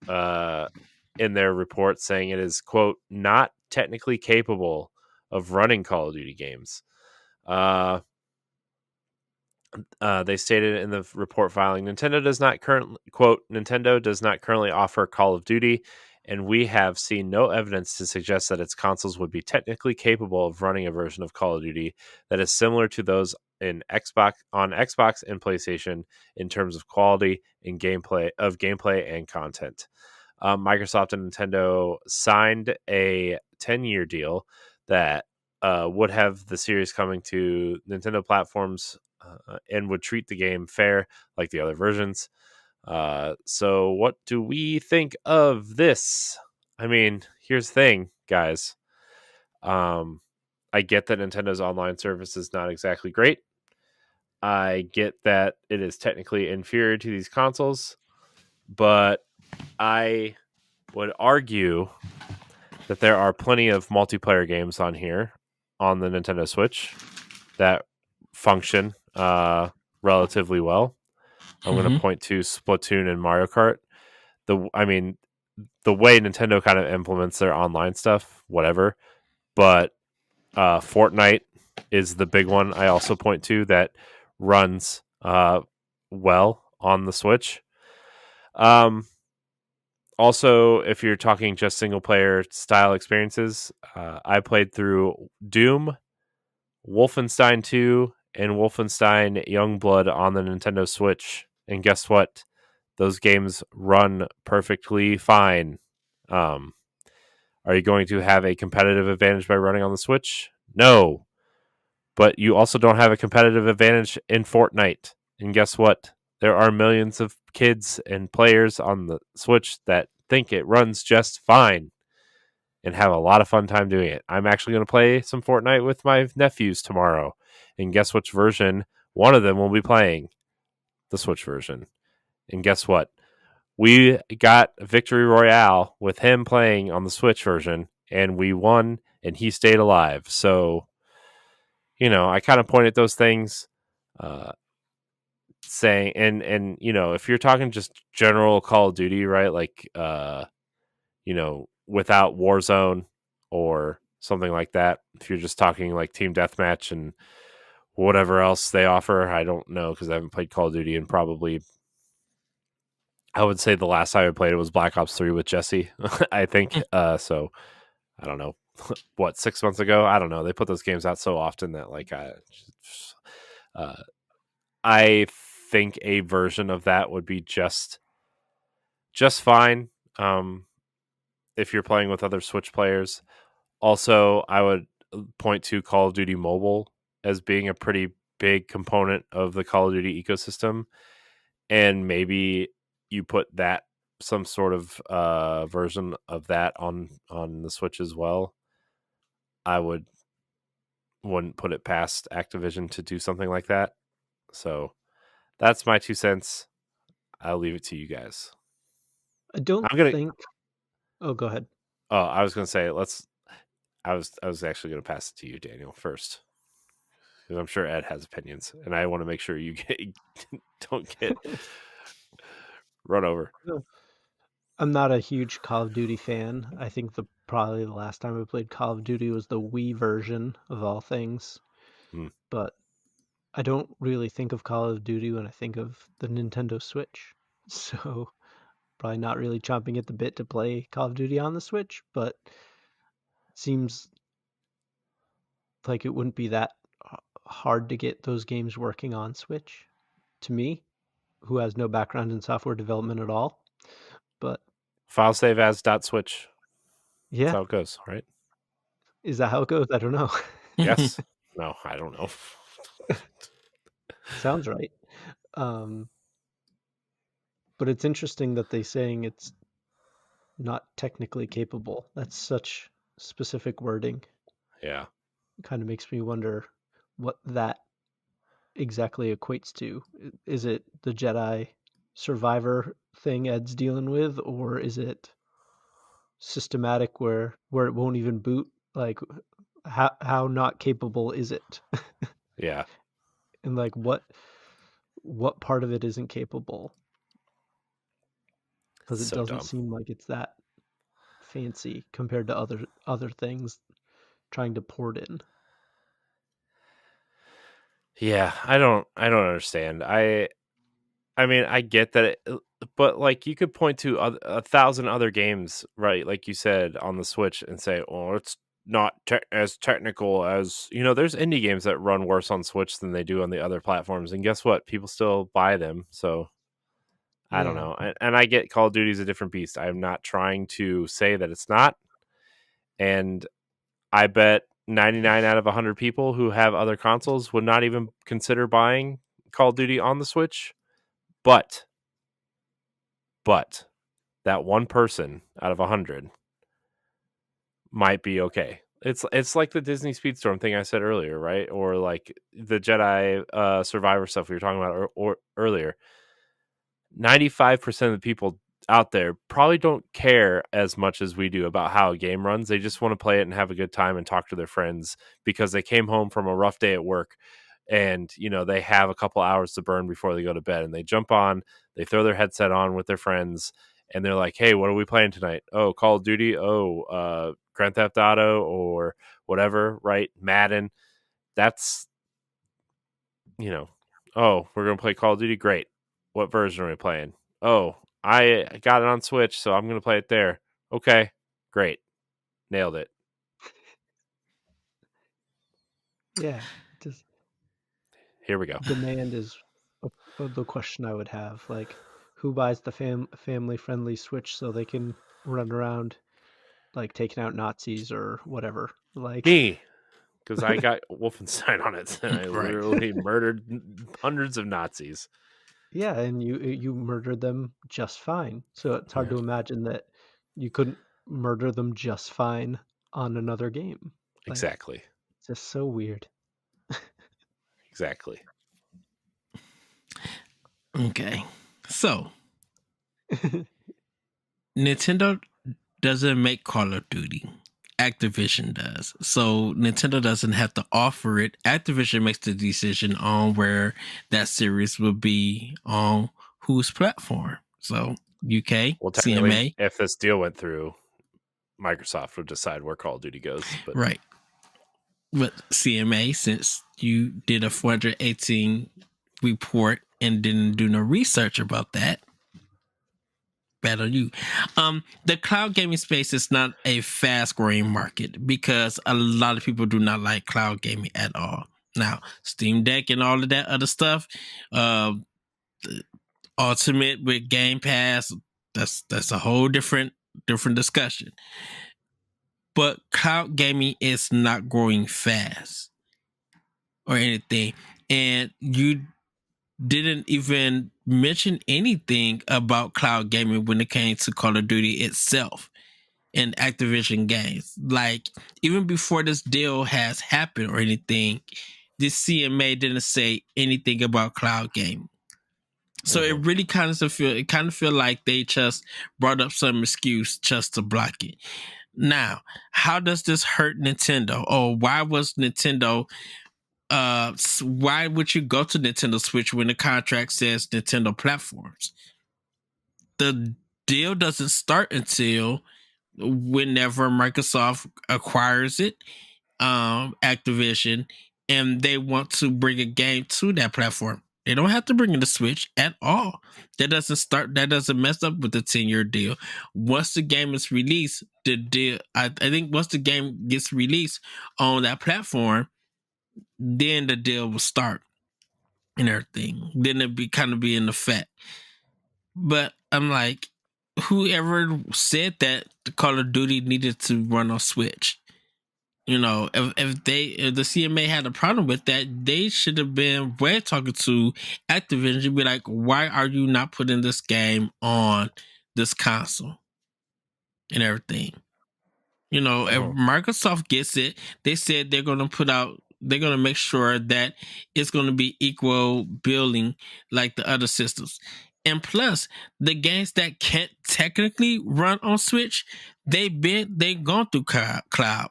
in their report, saying it is, quote, not technically capable of running Call of Duty games. They stated in the report filing, Nintendo does not currently offer Call of Duty, and we have seen no evidence to suggest that its consoles would be technically capable of running a version of Call of Duty that is similar to those on Xbox and PlayStation in terms of quality and gameplay and content. Microsoft and Nintendo signed a 10-year deal that would have the series coming to Nintendo platforms and would treat the game fair like the other versions. So what do we think of this? I mean, here's the thing, guys. I get that Nintendo's online service is not exactly great. I get that it is technically inferior to these consoles, but I would argue that there are plenty of multiplayer games on here on the Nintendo Switch that function relatively well. I'm going to point to Splatoon and Mario Kart. The way Nintendo kind of implements their online stuff, whatever. But Fortnite is the big one I also point to that runs well on the Switch. Also, if you're talking just single player style experiences, I played through Doom, Wolfenstein 2, and Wolfenstein Youngblood on the Nintendo Switch. And guess what? Those games run perfectly fine. Are you going to have a competitive advantage by running on the Switch? No. But you also don't have a competitive advantage in Fortnite. And guess what? There are millions of kids and players on the Switch that think it runs just fine and have a lot of fun time doing it. I'm actually going to play some Fortnite with my nephews tomorrow. And guess which version one of them will be playing? The Switch version. And guess what? We got Victory Royale with him playing on the Switch version, and we won, and he stayed alive. So, I kind of point at those things, saying, and if you're talking just general Call of Duty, right, like, without Warzone or something like that, if you're just talking like Team Deathmatch and whatever else they offer, I don't know because I haven't played Call of Duty in probably, I would say the last time I played it was Black Ops 3 with Jesse, I think. So I don't know what, 6 months ago. I don't know. They put those games out so often that like I think a version of that would be just fine. If you're playing with other Switch players. Also, I would point to Call of Duty Mobile as being a pretty big component of the Call of Duty ecosystem, and maybe you put that some sort of version of that on the Switch as well. I wouldn't put it past Activision to do something like that. So that's my 2 cents. I'll leave it to you guys. I don't think. Oh, go ahead. Oh, I was going to say I was actually going to pass it to you, Daniel, first, because I'm sure Ed has opinions, and I want to make sure you don't get run over. I'm not a huge Call of Duty fan. I think probably the last time I played Call of Duty was the Wii version of all things. But I don't really think of Call of Duty when I think of the Nintendo Switch. So probably not really chomping at the bit to play Call of Duty on the Switch, but seems like it wouldn't be that hard to get those games working on Switch to me, who has no background in software development at all. But file save as .switch. Yeah. That's how it goes, right? Is that how it goes? I don't know. Yes. No, I don't know. Sounds right. But it's interesting that they're saying it's not technically capable. That's such specific wording. Yeah. It kind of makes me wonder what that exactly equates to. Is it the Jedi Survivor thing Ed's dealing with, or is it systematic where it won't even boot? Like, how not capable is it? Yeah. And like what part of it isn't capable? Because it doesn't seem like it's that fancy compared to other things trying to port in. Yeah, I don't understand. I mean, I get that, but like you could point to 1,000 other games, right? Like you said on the Switch, and say, "Oh, it's not as technical as There's indie games that run worse on Switch than they do on the other platforms, and guess what? People still buy them. So I don't know. And I get Call of Duty is a different beast. I'm not trying to say that it's not, and I bet 99 out of 100 people who have other consoles would not even consider buying Call of Duty on the Switch. But that one person out of 100 might be okay. It's like the Disney Speedstorm thing I said earlier, right? Or like the Jedi Survivor stuff we were talking about or earlier. 95% of the people out there probably don't care as much as we do about how a game runs. They just want to play it and have a good time and talk to their friends because they came home from a rough day at work and, they have a couple hours to burn before they go to bed, and they jump on, they throw their headset on with their friends, and they're like, hey, what are we playing tonight? Oh, Call of Duty. Oh, Grand Theft Auto or whatever, right? Madden. That's, oh, we're going to play Call of Duty. Great. What version are we playing? Oh, I got it on Switch, so I'm going to play it there. Okay, great. Nailed it. Yeah. Just here we go. Demand is the question I would have. Like, who buys the family-friendly Switch so they can run around, like, taking out Nazis or whatever? Like me, because I got Wolfenstein on it, and I Right. literally murdered hundreds of Nazis. Yeah, and you murdered them just fine. So it's hard to imagine that you couldn't murder them just fine on another game. Like, exactly. It's just so weird. Exactly. Okay. So, Nintendo doesn't make Call of Duty. Activision does. So Nintendo doesn't have to offer it. Activision makes the decision on where that series will be on whose platform. So UK, CMA. If this deal went through, Microsoft would decide where Call of Duty goes. But. Right. But CMA, since you did a 418 report and didn't do no research about that, bad on you. The cloud gaming space is not a fast growing market because a lot of people do not like cloud gaming at all. Now, Steam Deck and all of that other stuff, Ultimate with Game Pass, that's a whole different discussion. But cloud gaming is not growing fast or anything. And you didn't even mention anything about cloud gaming when it came to Call of Duty itself and Activision games. Like, even before this deal has happened or anything, this CMA didn't say anything about cloud gaming. So it really kind of feel like they just brought up some excuse just to block it. Now, how does this hurt Nintendo? Or why was Nintendo why would you go to Nintendo Switch when the contract says Nintendo platforms? The deal doesn't start until whenever Microsoft acquires it, Activision, and they want to bring a game to that platform. They don't have to bring in the Switch at all. That doesn't mess up with the 10-year deal. Once the game is released, the deal, I think once the game gets released on that platform, then the deal will start and everything. Then it'd be in effect. But I'm like, whoever said that the Call of Duty needed to run on Switch? If the CMA had a problem with that, they should have been talking to Activision, be like, why are you not putting this game on this console and everything? If Microsoft gets it, they said they're going to make sure that it's going to be equal billing like the other systems. And plus, the games that can't technically run on Switch, they've gone through cloud.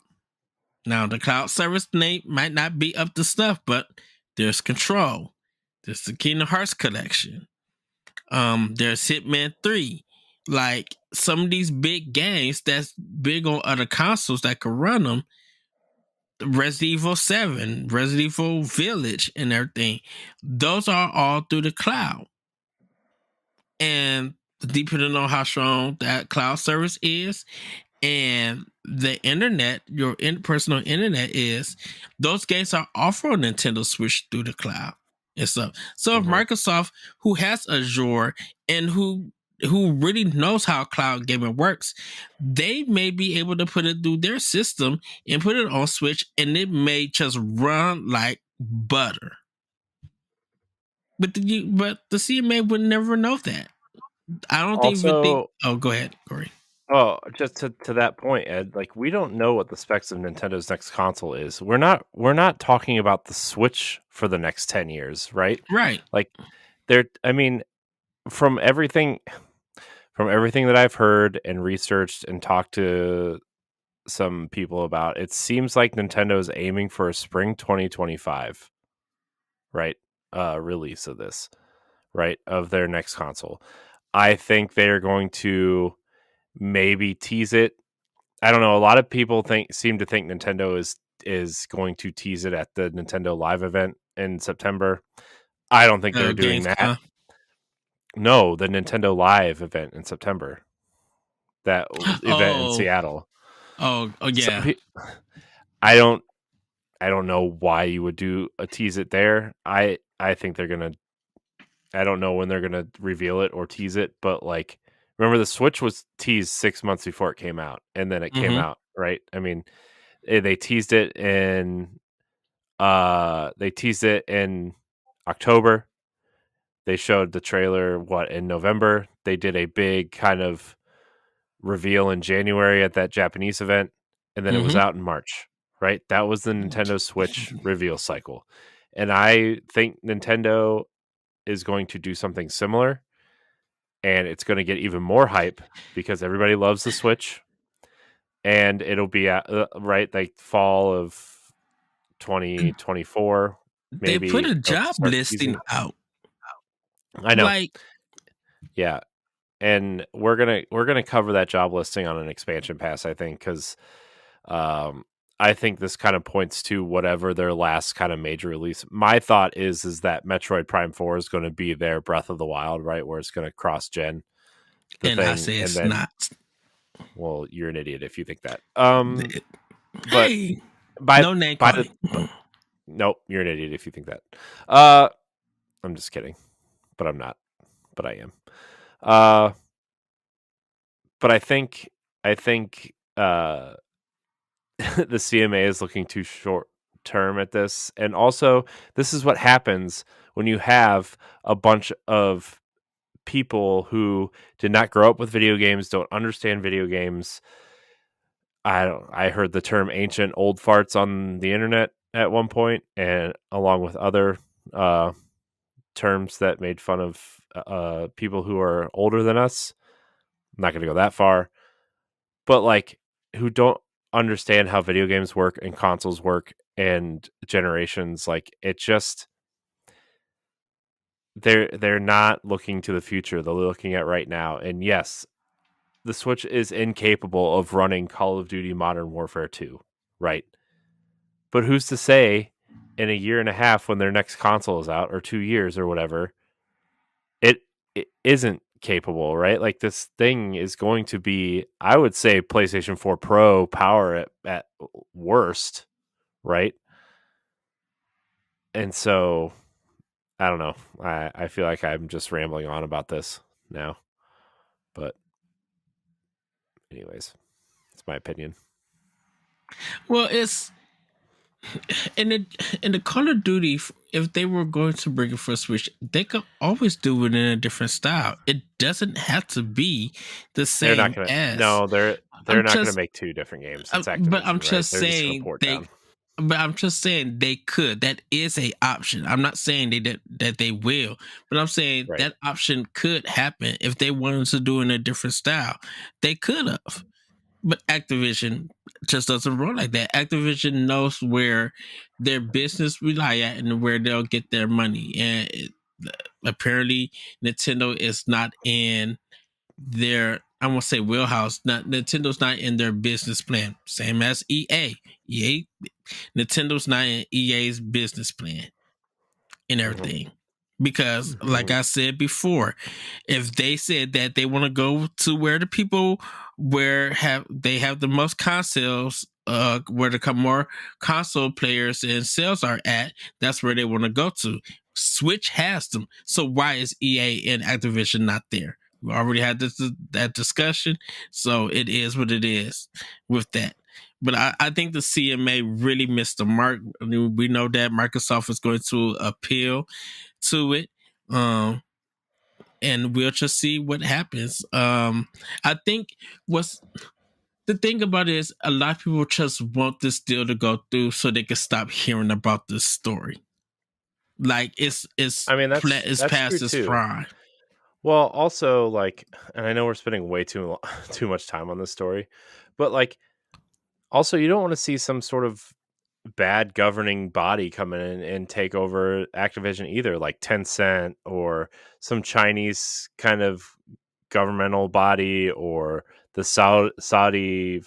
Now, the cloud service name might not be up to snuff, but there's Control. There's the Kingdom Hearts collection. There's Hitman 3. Like, some of these big games that's big on other consoles that can run them, Resident Evil 7, Resident Evil Village, and everything, those are all through the cloud. And depending on how strong that cloud service is and the internet, your personal internet is, those games are offered on Nintendo Switch through the cloud and stuff. So if Microsoft, who has Azure and who really knows how cloud gaming works, they may be able to put it through their system and put it on Switch, and it may just run like butter. But the CMA would never know that. I don't think. Oh, go ahead, Corey. Oh, just to that point, Ed, like, we don't know what the specs of Nintendo's next console is. We're not talking about the Switch for the next 10 years, right? Right. Like, from everything from everything that I've heard and researched and talked to some people about, it seems like Nintendo is aiming for a spring 2025, right? Release of this, right? Of their next console. I think they're going to maybe tease it. I don't know. A lot of people seem to think Nintendo is going to tease it at the Nintendo Live event in September. I don't think they're doing that. No, the Nintendo Live event in September. That event in Seattle. Oh yeah. I don't know why you would do a tease it there. I think they're gonna. I don't know when they're gonna reveal it or tease it, but like, remember the Switch was teased 6 months before it came out, and then it came out, right? I mean, they teased it in October. They showed the trailer in November. They did a big kind of reveal in January at that Japanese event, and then it was out in March, right? That was the Nintendo Switch reveal cycle. And I think Nintendo is going to do something similar, and it's going to get even more hype because everybody loves the Switch, and it'll be at right like fall of 2024. Maybe they put a job listing out. I know, yeah, and we're gonna cover that job listing on an expansion pass, I think, because I think this kind of points to whatever their last kind of major release. My thought is that Metroid Prime 4 is going to be their Breath of the Wild, right, where it's going to cross gen. I say it's not. Well, you're an idiot if you think that. Hey, no name calling. Nope, you're an idiot if you think that. I'm just kidding, but I'm not. But I am. But I think the CMA is looking too short term at this, and also this is what happens when you have a bunch of people who did not grow up with video games, don't understand video games. I heard the term ancient old farts on the internet at one point, and along with other terms that made fun of people who are older than us. I'm not going to go that far, but like who don't understand how video games work and consoles work and generations. Like it just they're not looking to the future. They're looking at right now. And yes, the Switch is incapable of running Call of Duty Modern Warfare 2, right? But who's to say in a year and a half when their next console is out, or 2 years or whatever, it isn't capable, right? Like this thing is going to be, I would say, PlayStation 4 Pro power at worst, right? And so I don't know. I feel like I'm just rambling on about this now. But anyways, it's my opinion. Well, it's in the Call of Duty, if they were going to bring it for Switch, they could always do it in a different style. It doesn't have to be the same. They're not gonna. No, they're not going to make two different games. It's Activision, but I'm just right? saying But I'm just saying they could. That is a option. I'm not saying that they will, but I'm saying that option could happen if they wanted to do it in a different style. They could have. But Activision just doesn't roll like that. Activision knows where their business rely at and where they'll get their money. And apparently Nintendo is not in their, I won't say wheelhouse. Nintendo's not in their business plan. Same as EA. Nintendo's not in EA's business plan and everything. Because, like I said before, if they said that they want to go to where the people have the most consoles, where the more console players and sales are at, that's where they want to go to. Switch has them, so why is EA and Activision not there? We already had that discussion, so it is what it is with that. But I think the CMA really missed the mark. I mean, we know that Microsoft is going to appeal to it, and we'll just see what happens. I think the thing about it is a lot of people just want this deal to go through so they can stop hearing about this story. Like it's past its prime. Well, also, like, and I know we're spending way too much time on this story, but like, also, you don't want to see some sort of bad governing body come in and take over Activision either, like Tencent or some Chinese kind of governmental body, or the Saudi,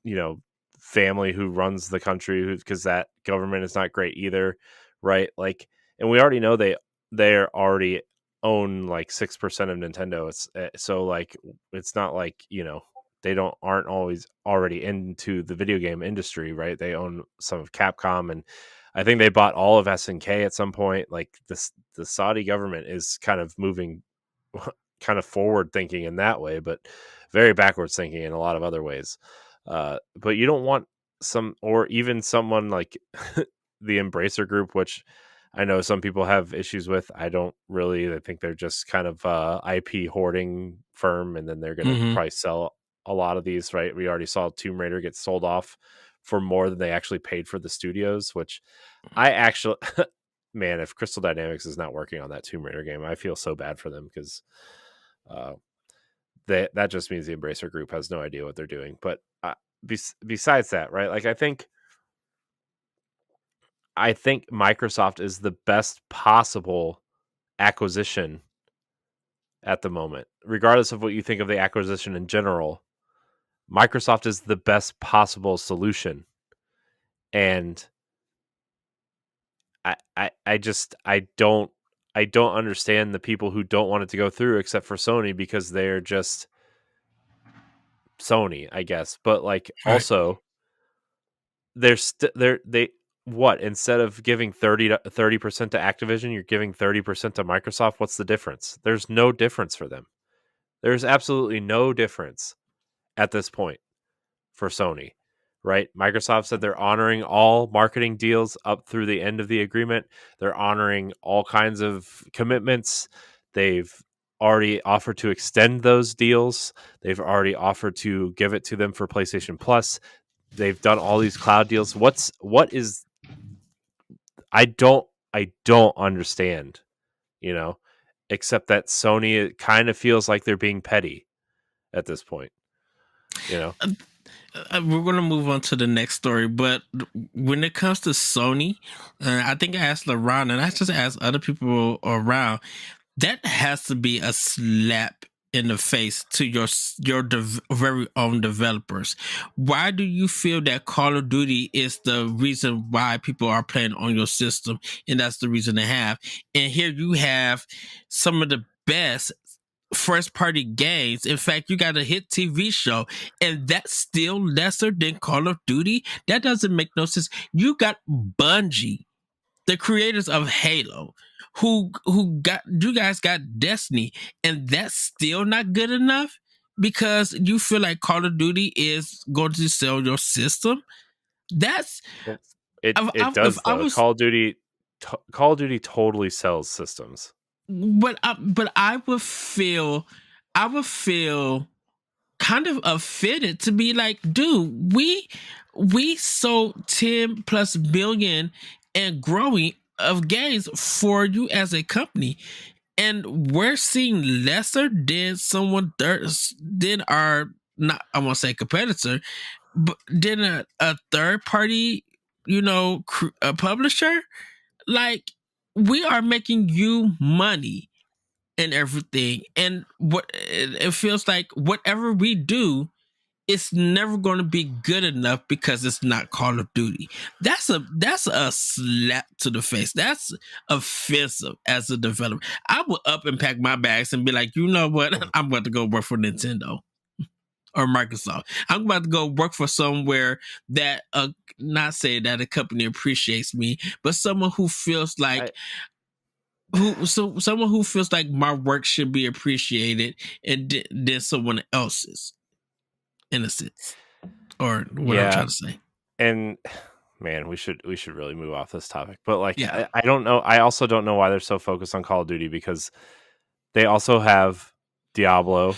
you know, family who runs the country, because that government is not great either, right? Like, and we already know they're already own like 6% of Nintendo. It's so like it's not like, you know, they aren't always already into the video game industry, right? They own some of Capcom, and I think they bought all of SNK at some point. Like the Saudi government is kind of moving kind of forward thinking in that way, but very backwards thinking in a lot of other ways. But you don't want or even someone like the Embracer Group, which I know some people have issues with. I don't really. I think they're just kind of IP hoarding firm, and then they're going to probably sell a lot of these, right? We already saw Tomb Raider get sold off for more than they actually paid for the studios, which I actually, man, if Crystal Dynamics is not working on that Tomb Raider game, I feel so bad for them, because that just means the Embracer Group has no idea what they're doing. But besides that, right? Like, I think Microsoft is the best possible acquisition at the moment, regardless of what you think of the acquisition in general. Microsoft is the best possible solution, and I don't understand the people who don't want it to go through, except for Sony, because they're just Sony, I guess. But like, also, they what, instead of giving 30% to Activision, you're giving 30% to Microsoft. What's the difference? There's no difference for them. There's absolutely no difference at this point for Sony, right? Microsoft said they're honoring all marketing deals up through the end of the agreement. They're honoring all kinds of commitments. They've already offered to extend those deals. They've already offered to give it to them for PlayStation Plus. They've done all these cloud deals. What is I don't understand, you know, except that Sony, it kind of feels like they're being petty at this point, you know. We're going to move on to the next story, but when it comes to Sony, I think I asked LeBron, and I just asked other people around, that has to be a slap in the face to your very own developers. Why do you feel that Call of Duty is the reason why people are playing on your system, and that's the reason they have? And here you have some of the best first party games. In fact, you got a hit TV show, and that's still lesser than Call of Duty. That doesn't make no sense. You got Bungie, the creators of Halo, who got, you guys got Destiny, and that's still not good enough because you feel like Call of Duty is going to sell your system. That's it does though. Call of Duty totally sells systems. But I would feel kind of offended to be like, dude, we sold 10 plus billion and growing of games for you as a company, and we're seeing lesser than someone than our, not, I won't say competitor, but than a third party, you know, a publisher. Like, we are making you money and everything, and what it feels like, whatever we do, it's never going to be good enough because it's not Call of Duty. That's a slap to the face. That's offensive as a developer. I would up and pack my bags and be like, you know what? I'm about to go work for Nintendo or Microsoft. I'm about to go work for somewhere that, not say that a company appreciates me, but someone who feels like someone who feels like my work should be appreciated, and than someone else's, in a sense, or what I'm trying to say. And man, we should really move off this topic. But like, yeah. I don't know. I also don't know why they're so focused on Call of Duty, because they also have Diablo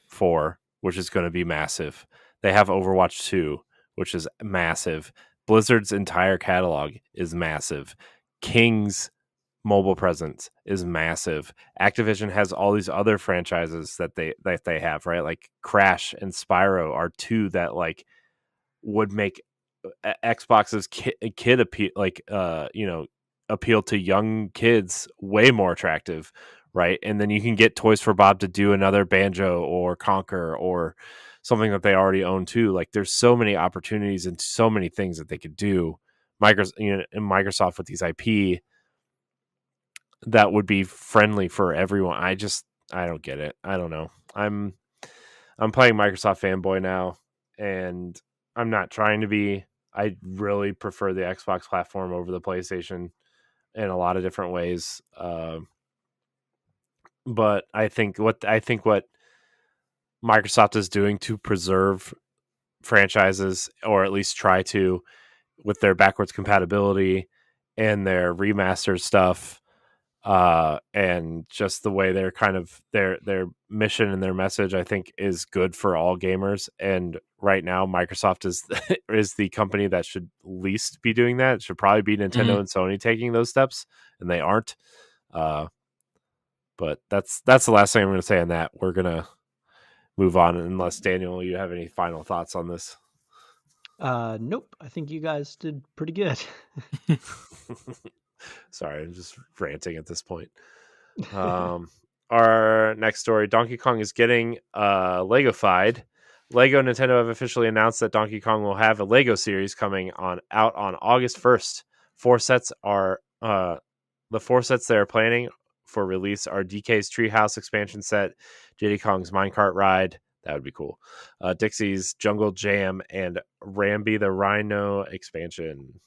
4, which is going to be massive. They have Overwatch 2, which is massive. Blizzard's entire catalog is massive. King's mobile presence is massive. Activision has all these other franchises that they have, right? Like Crash and Spyro are two that like would make Xbox's kid appeal, like appeal to young kids way more attractive, right? And then you can get Toys for Bob to do another Banjo or Conquer or something that they already own too. Like there's so many opportunities and so many things that they could do. Microsoft with these IP that would be friendly for everyone. I don't get it. I don't know. I'm playing Microsoft fanboy now, and I'm not trying to be. I really prefer the Xbox platform over the PlayStation in a lot of different ways. But I think what Microsoft is doing to preserve franchises, or at least try to, with their backwards compatibility and their remastered stuff, and just the way they're kind of their mission and their message, I think is good for all gamers. And right now, Microsoft is is the company that should least be doing that. It should probably be Nintendo and Sony taking those steps, and they aren't. But that's the last thing I'm going to say on that. We're gonna move on, unless Daniel, you have any final thoughts on this. Nope. I think you guys did pretty good. Sorry, I'm just ranting at this point. Our next story: Donkey Kong is getting Lego-fied. Lego and Nintendo have officially announced that Donkey Kong will have a Lego series coming out on August 1st. The 4 sets they are planning for release are DK's Treehouse expansion set, Diddy Kong's Minecart Ride, that would be cool, Dixie's Jungle Jam, and Rambi the Rhino expansion.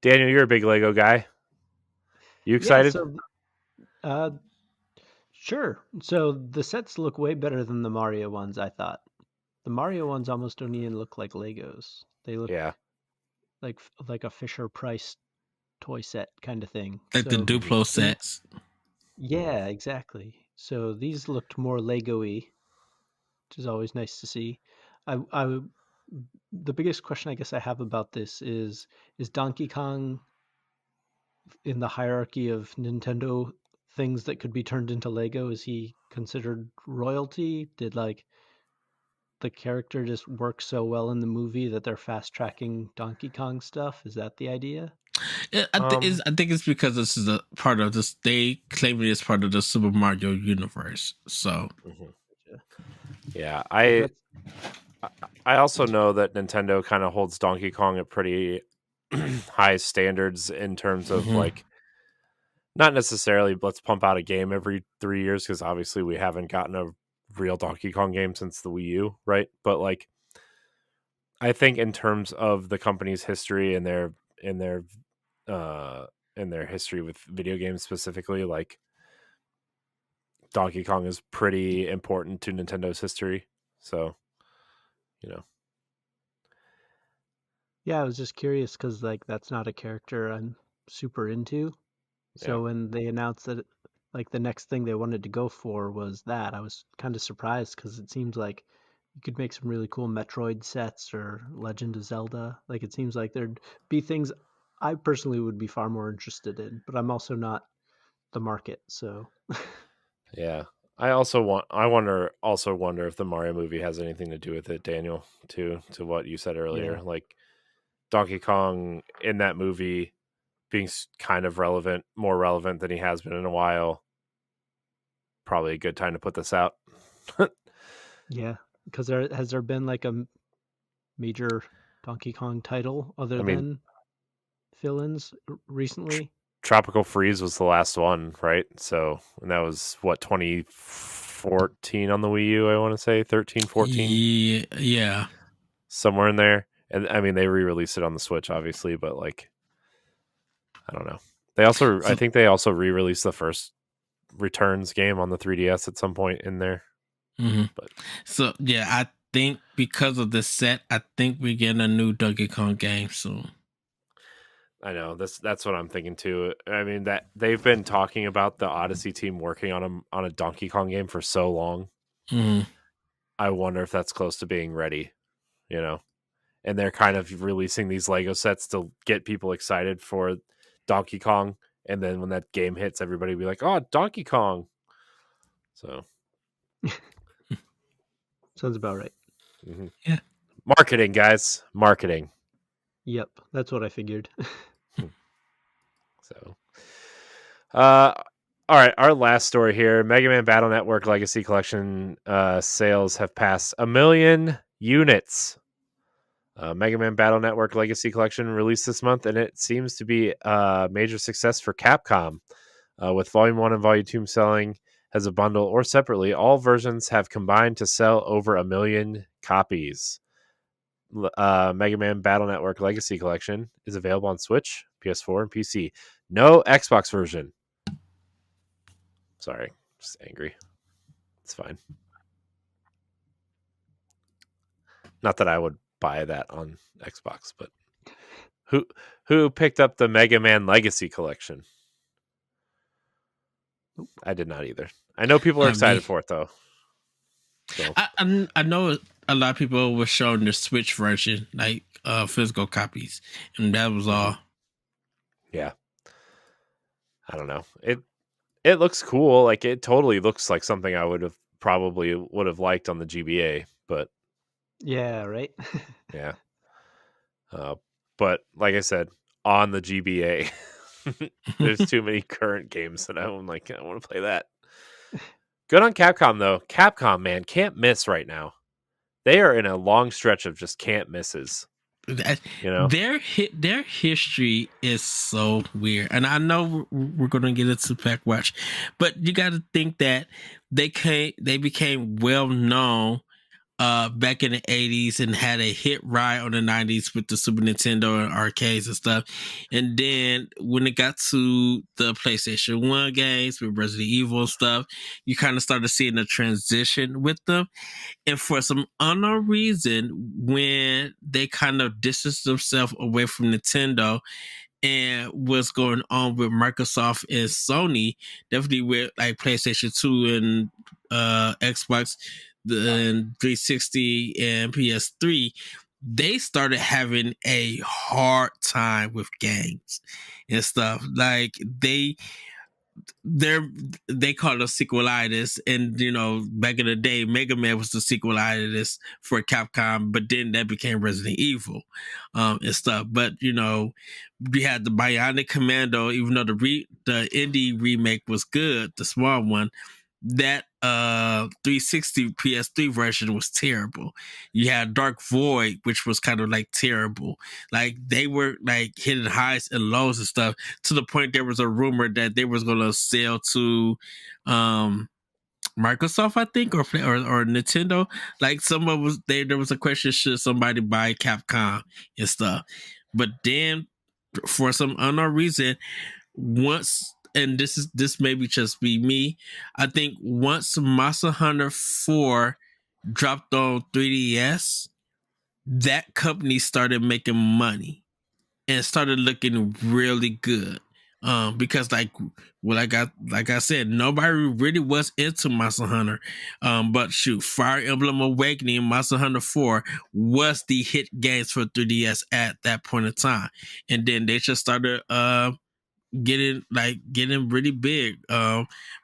Daniel, you're a big Lego guy. You excited? Yeah, sure. So the sets look way better than the Mario ones, I thought. The Mario ones almost don't even look like Legos. They look like a Fisher-Price toy set kind of thing. Like the Duplo sets. Yeah, exactly. So these looked more Lego-y, which is always nice to see. The biggest question I guess I have about this is Donkey Kong in the hierarchy of Nintendo things that could be turned into Lego? Is he considered royalty? Did like the character just work so well in the movie that they're fast tracking Donkey Kong stuff? Is that the idea? I think it's because this is a part of this. They claim it as part of the Super Mario universe. So, yeah, I also know that Nintendo kind of holds Donkey Kong at pretty high standards in terms of like, not necessarily let's pump out a game every 3 years, because obviously we haven't gotten a real Donkey Kong game since the Wii U, right? But like, I think in terms of the company's history and their history with video games specifically, like Donkey Kong is pretty important to Nintendo's history. So, Yeah, I was just curious because like that's not a character I'm super into. So when they announced that like the next thing they wanted to go for was that, I was kind of surprised because it seems like you could make some really cool Metroid sets or Legend of Zelda. Like it seems like there'd be things I personally would be far more interested in, but I'm also not the market, so yeah. I wonder if the Mario movie has anything to do with it, Daniel, to what you said earlier. Yeah. Like Donkey Kong in that movie being kind of more relevant than he has been in a while. Probably a good time to put this out. Yeah, because has there been like a major Donkey Kong title other than fill-ins recently? Tropical Freeze was the last one, right? So, and that was what, 2014 on the Wii U, I want to say 13, 14. Yeah. Somewhere in there. And I mean, they re-released it on the Switch obviously, but like, I don't know. I think they also re-released the first Returns game on the 3DS at some point in there. But so yeah, I think because of the set, I think we're getting a new Donkey Kong game soon. I know that's what I'm thinking too. I mean, that they've been talking about the Odyssey team working on a Donkey Kong game for so long. I wonder if that's close to being ready, and they're kind of releasing these Lego sets to get people excited for Donkey Kong And then when that game hits, everybody will be like, "Oh, Donkey Kong." So sounds about right. mm-hmm. Yeah. Marketing, guys. Marketing. Yep, that's what I figured. So, all right. Our last story here: Mega Man Battle Network Legacy Collection sales have passed 1 million units. Mega Man Battle Network Legacy Collection released this month, and it seems to be a major success for Capcom. With Volume 1 and Volume 2 selling as a bundle or separately, all versions have combined to sell over 1 million copies. Mega Man Battle Network Legacy Collection is available on Switch, PS4, and PC. No Xbox version. Sorry, just angry. It's fine. Not that I would buy that on Xbox, but who picked up the Mega Man Legacy Collection? I did not either. I know people are excited for it though. So. I know a lot of people were showing the Switch version, like physical copies, and that was all. Yeah, I don't know. It looks cool. Like it totally looks like something I would have liked on the GBA, but yeah, right. yeah. But like I said, on the GBA, there's too many current games that I'm like, I want to play that. Good on Capcom though. Capcom, man, can't miss right now. They are in a long stretch of just can't misses. You know, their history is so weird, and I know we're gonna get into Pack Watch, but you got to think that they became well known back in the 80s and had a hit ride on the 90s with the Super Nintendo and arcades and stuff. And then when it got to the PlayStation 1 games with Resident Evil stuff, you kind of started seeing a transition with them. And for some unknown reason, when they kind of distanced themselves away from Nintendo and what's going on with Microsoft and Sony, definitely with like PlayStation 2 and Xbox, the 360 and PS3, they started having a hard time with games and stuff. Like they call it sequelitis, and you know, back in the day, Mega Man was the sequelitis for Capcom, but then that became Resident Evil and stuff. But you know, we had the Bionic Commando, even though the indie remake was good, the small one, that 360 PS3 version was terrible. You had Dark Void, which was kind of like terrible. Like they were like hitting highs and lows and stuff, to the point there was a rumor that they was gonna sell to Microsoft, I think, or Nintendo. Like someone was there was a question, should somebody buy Capcom and stuff. But then for some unknown reason, once, and this maybe just be me, I think once Monster Hunter 4 dropped on 3DS, that company started making money and started looking really good. Because like I said, nobody really was into Monster Hunter. But shoot, Fire Emblem Awakening and Monster Hunter 4 was the hit games for 3DS at that point in time. And then they just started getting really big.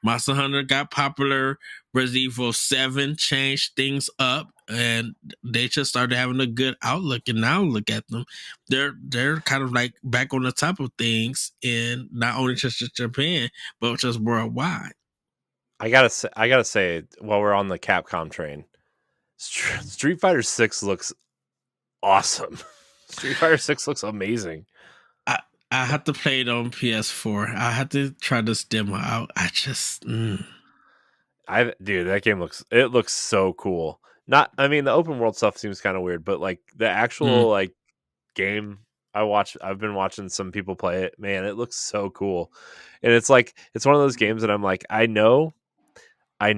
Monster Hunter got popular. Resident Evil 7 changed things up, and they just started having a good outlook. And now look at them; they're kind of like back on the top of things, in not only just Japan but just worldwide. I gotta say, while we're on the Capcom train, Street Fighter 6 looks awesome. Street Fighter 6 looks amazing. I had to play it on PS4. I had to try this demo out. I just, dude, that game looks so cool. I mean, the open world stuff seems kind of weird, but like the actual like game I've been watching some people play it. Man, it looks so cool. And it's like, it's one of those games that I'm like, I know I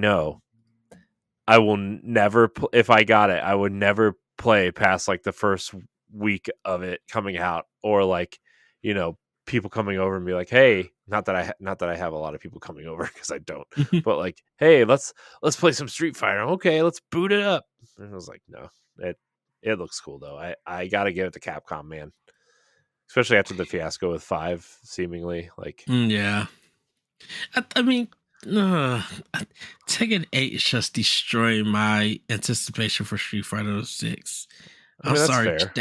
will never, if I got it, I would never play past like the first week of it coming out, or like, you know, people coming over and be like, hey, not that I have a lot of people coming over, because I don't, but like, hey, let's play some Street Fighter. Okay, let's boot it up. And I was like, no, it looks cool though. I gotta give it to Capcom, man. especially after the fiasco with 5, seemingly. Like, yeah. I mean, Tekken 8 is just destroying my anticipation for Street Fighter 6. I mean, I'm that's sorry. fair.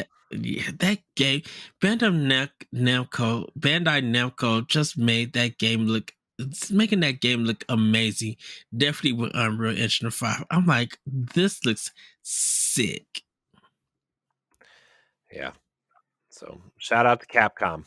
That game, Bandai Namco just made that game look. It's making that game look amazing. Definitely with Unreal Engine 5. I'm like, this looks sick. Yeah. So shout out to Capcom.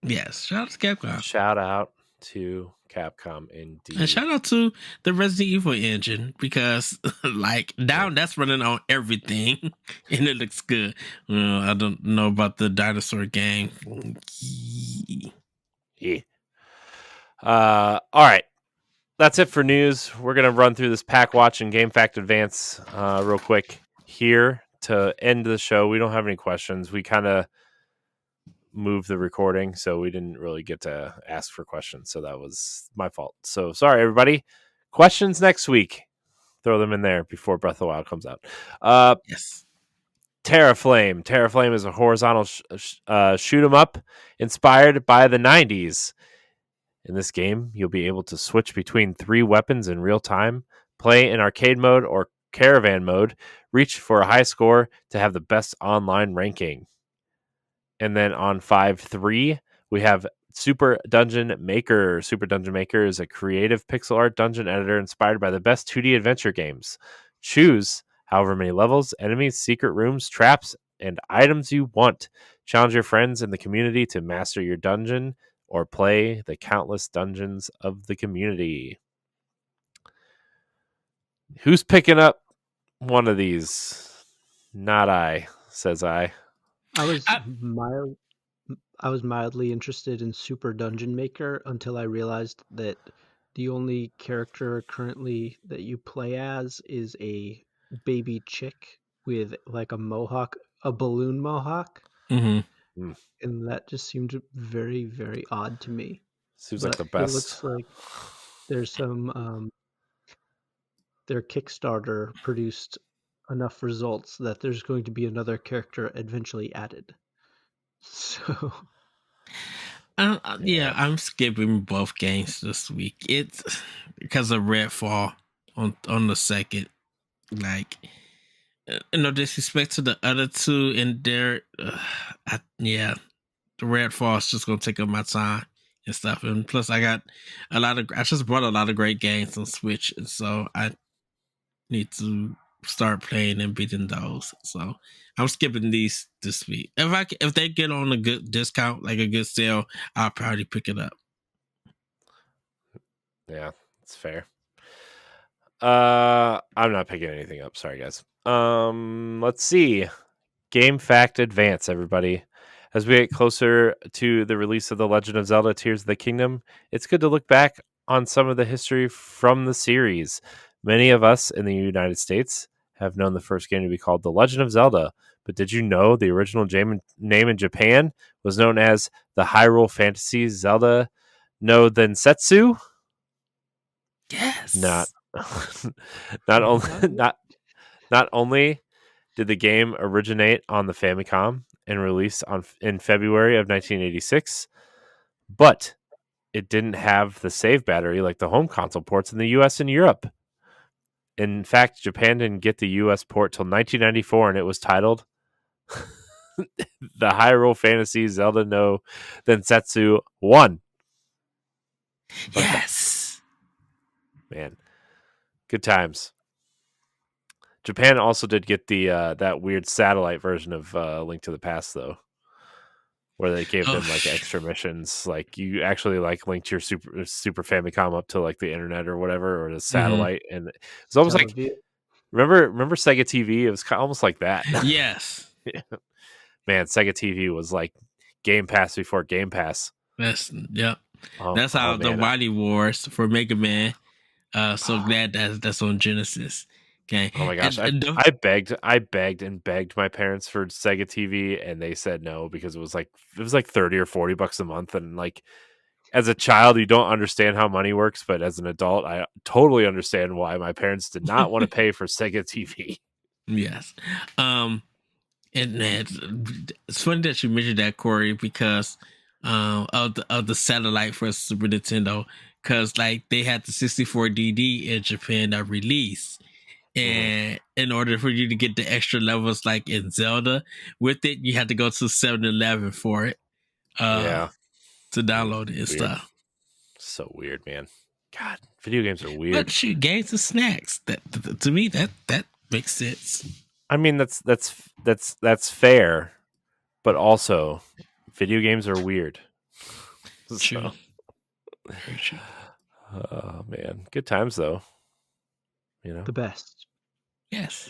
Yes, shout out to Capcom. Shout out to Capcom indeed. And shout out to the Resident Evil engine because, like, that's running on everything and it looks good. I don't know about the dinosaur game. Yeah. All right. That's it for news. We're going to run through this Pack Watch and Game Fact Advance real quick here to end the show. We don't have any questions. We kind of moved the recording, so we didn't really get to ask for questions. So that was my fault. So sorry, everybody. Questions next week. Throw them in there before Breath of the Wild comes out. Yes. Terraflame. Terraflame is a horizontal shoot 'em up inspired by the 90s. In this game, you'll be able to switch between 3 weapons in real time, play in arcade mode or caravan mode, reach for a high score to have the best online ranking. And then on 5.3, we have Super Dungeon Maker. Super Dungeon Maker is a creative pixel art dungeon editor inspired by the best 2D adventure games. Choose however many levels, enemies, secret rooms, traps, and items you want. Challenge your friends in the community to master your dungeon or play the countless dungeons of the community. Who's picking up one of these? Not I, says I. I was mildly interested in Super Dungeon Maker until I realized that the only character currently that you play as is a baby chick with like a mohawk, a balloon mohawk. Mm-hmm. And that just seemed very, very odd to me. Seems like the best. It looks like there's some their Kickstarter produced enough results that there's going to be another character eventually added. So yeah, I'm skipping both games this week. It's because of Redfall on the 2nd. Like, no disrespect to the other 2, and the Redfall is just gonna take up my time and stuff. And plus, I just bought a lot of great games on Switch, and so I need to start playing and beating those. So I'm skipping these this week. If they get on a good discount, like a good sale, I'll probably pick it up. Yeah, that's fair. I'm not picking anything up. Sorry, guys. Let's see. Game Fact Advance, everybody. As we get closer to the release of The Legend of Zelda Tears of the Kingdom, it's good to look back on some of the history from the series. Many of us in the United States have known the first game to be called The Legend of Zelda, but did you know the original name in Japan was known as the Hyrule Fantasy Zelda no Densetsu? Yes. Not only did the game originate on the Famicom and release in February of 1986, but it didn't have the save battery like the home console ports in the US and Europe. In fact, Japan didn't get the US port till 1994, and it was titled The Hyrule Fantasy Zelda no Densetsu 1. Yes. Man, good times. Japan also did get the that weird satellite version of Link to the Past, though, where they gave them like extra missions. Like you actually like linked your Super Famicom up to like the internet or whatever, or the satellite, and it's almost like remember Sega TV? It was almost like that. Yes. Man, Sega TV was like Game Pass before Game Pass. That's how the Wily Wars for Mega Man. So glad that's on Genesis. Okay. Oh my gosh, I begged and begged my parents for Sega TV, and they said no because it was like $30 or $40 a month, and like as a child you don't understand how money works, but as an adult I totally understand why my parents did not want to pay for Sega TV. Yes. And it's funny that you mentioned that, Corey, because of the satellite for Super Nintendo, because like they had the 64DD in Japan that released, and in order for you to get the extra levels like in Zelda with it, you had to go to 7-Eleven for it. To download it and stuff. So weird, man. God, video games are weird. But shoot, games and snacks. That to me that makes sense. I mean, that's fair, but also, video games are weird. True. Very true. Oh man, good times though. You know, the best. Yes.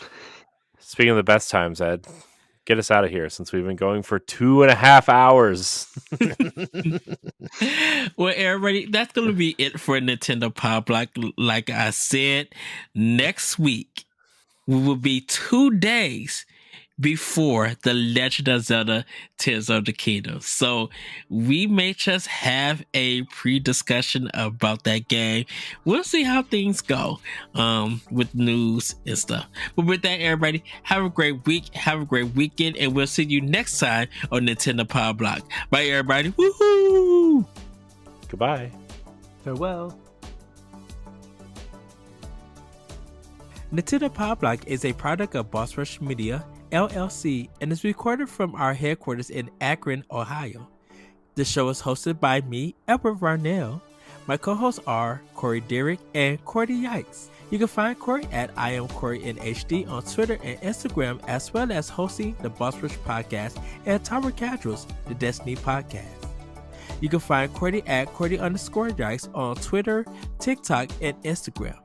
Speaking of the best times, Ed, get us out of here since we've been going for 2.5 hours. Well, everybody, that's going to be it for Nintendo Pow Block. Like I said, next week we will be 2 days before the Legend of Zelda Tears of the Kingdom. So we may just have a pre-discussion about that game. We'll see how things go with news and stuff. But with that, everybody, have a great week, have a great weekend, and we'll see you next time on Nintendo Pow Block. Bye, everybody. Woohoo! Goodbye. Farewell. Nintendo Pow Block is a product of Boss Rush Media, LLC, and is recorded from our headquarters in Akron, Ohio. The show is hosted by me, Edward Varnell. My co-hosts are Corey Dirrig and Cordy Yikes. You can find Corey at I am Corey in HD on Twitter and Instagram, as well as hosting the Boss Rush Podcast and Tower Casuals, the Destiny Podcast. You can find Cordy at Cordy_Yikes on Twitter, TikTok, and Instagram.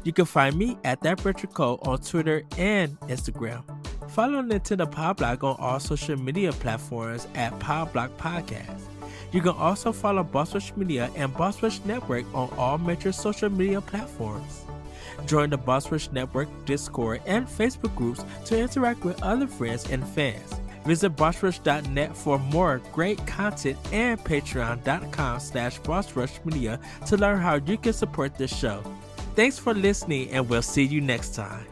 You can find me at That Richard Cole on Twitter and Instagram. Follow Nintendo Pow Block on all social media platforms at Pow Block Podcast. You can also follow Boss Rush Media and Boss Rush Network on all major social media platforms. Join the Boss Rush Network Discord and Facebook groups to interact with other friends and fans. Visit bossrush.net for more great content and patreon.com/bossrushmedia to learn how you can support this show. Thanks for listening, and we'll see you next time.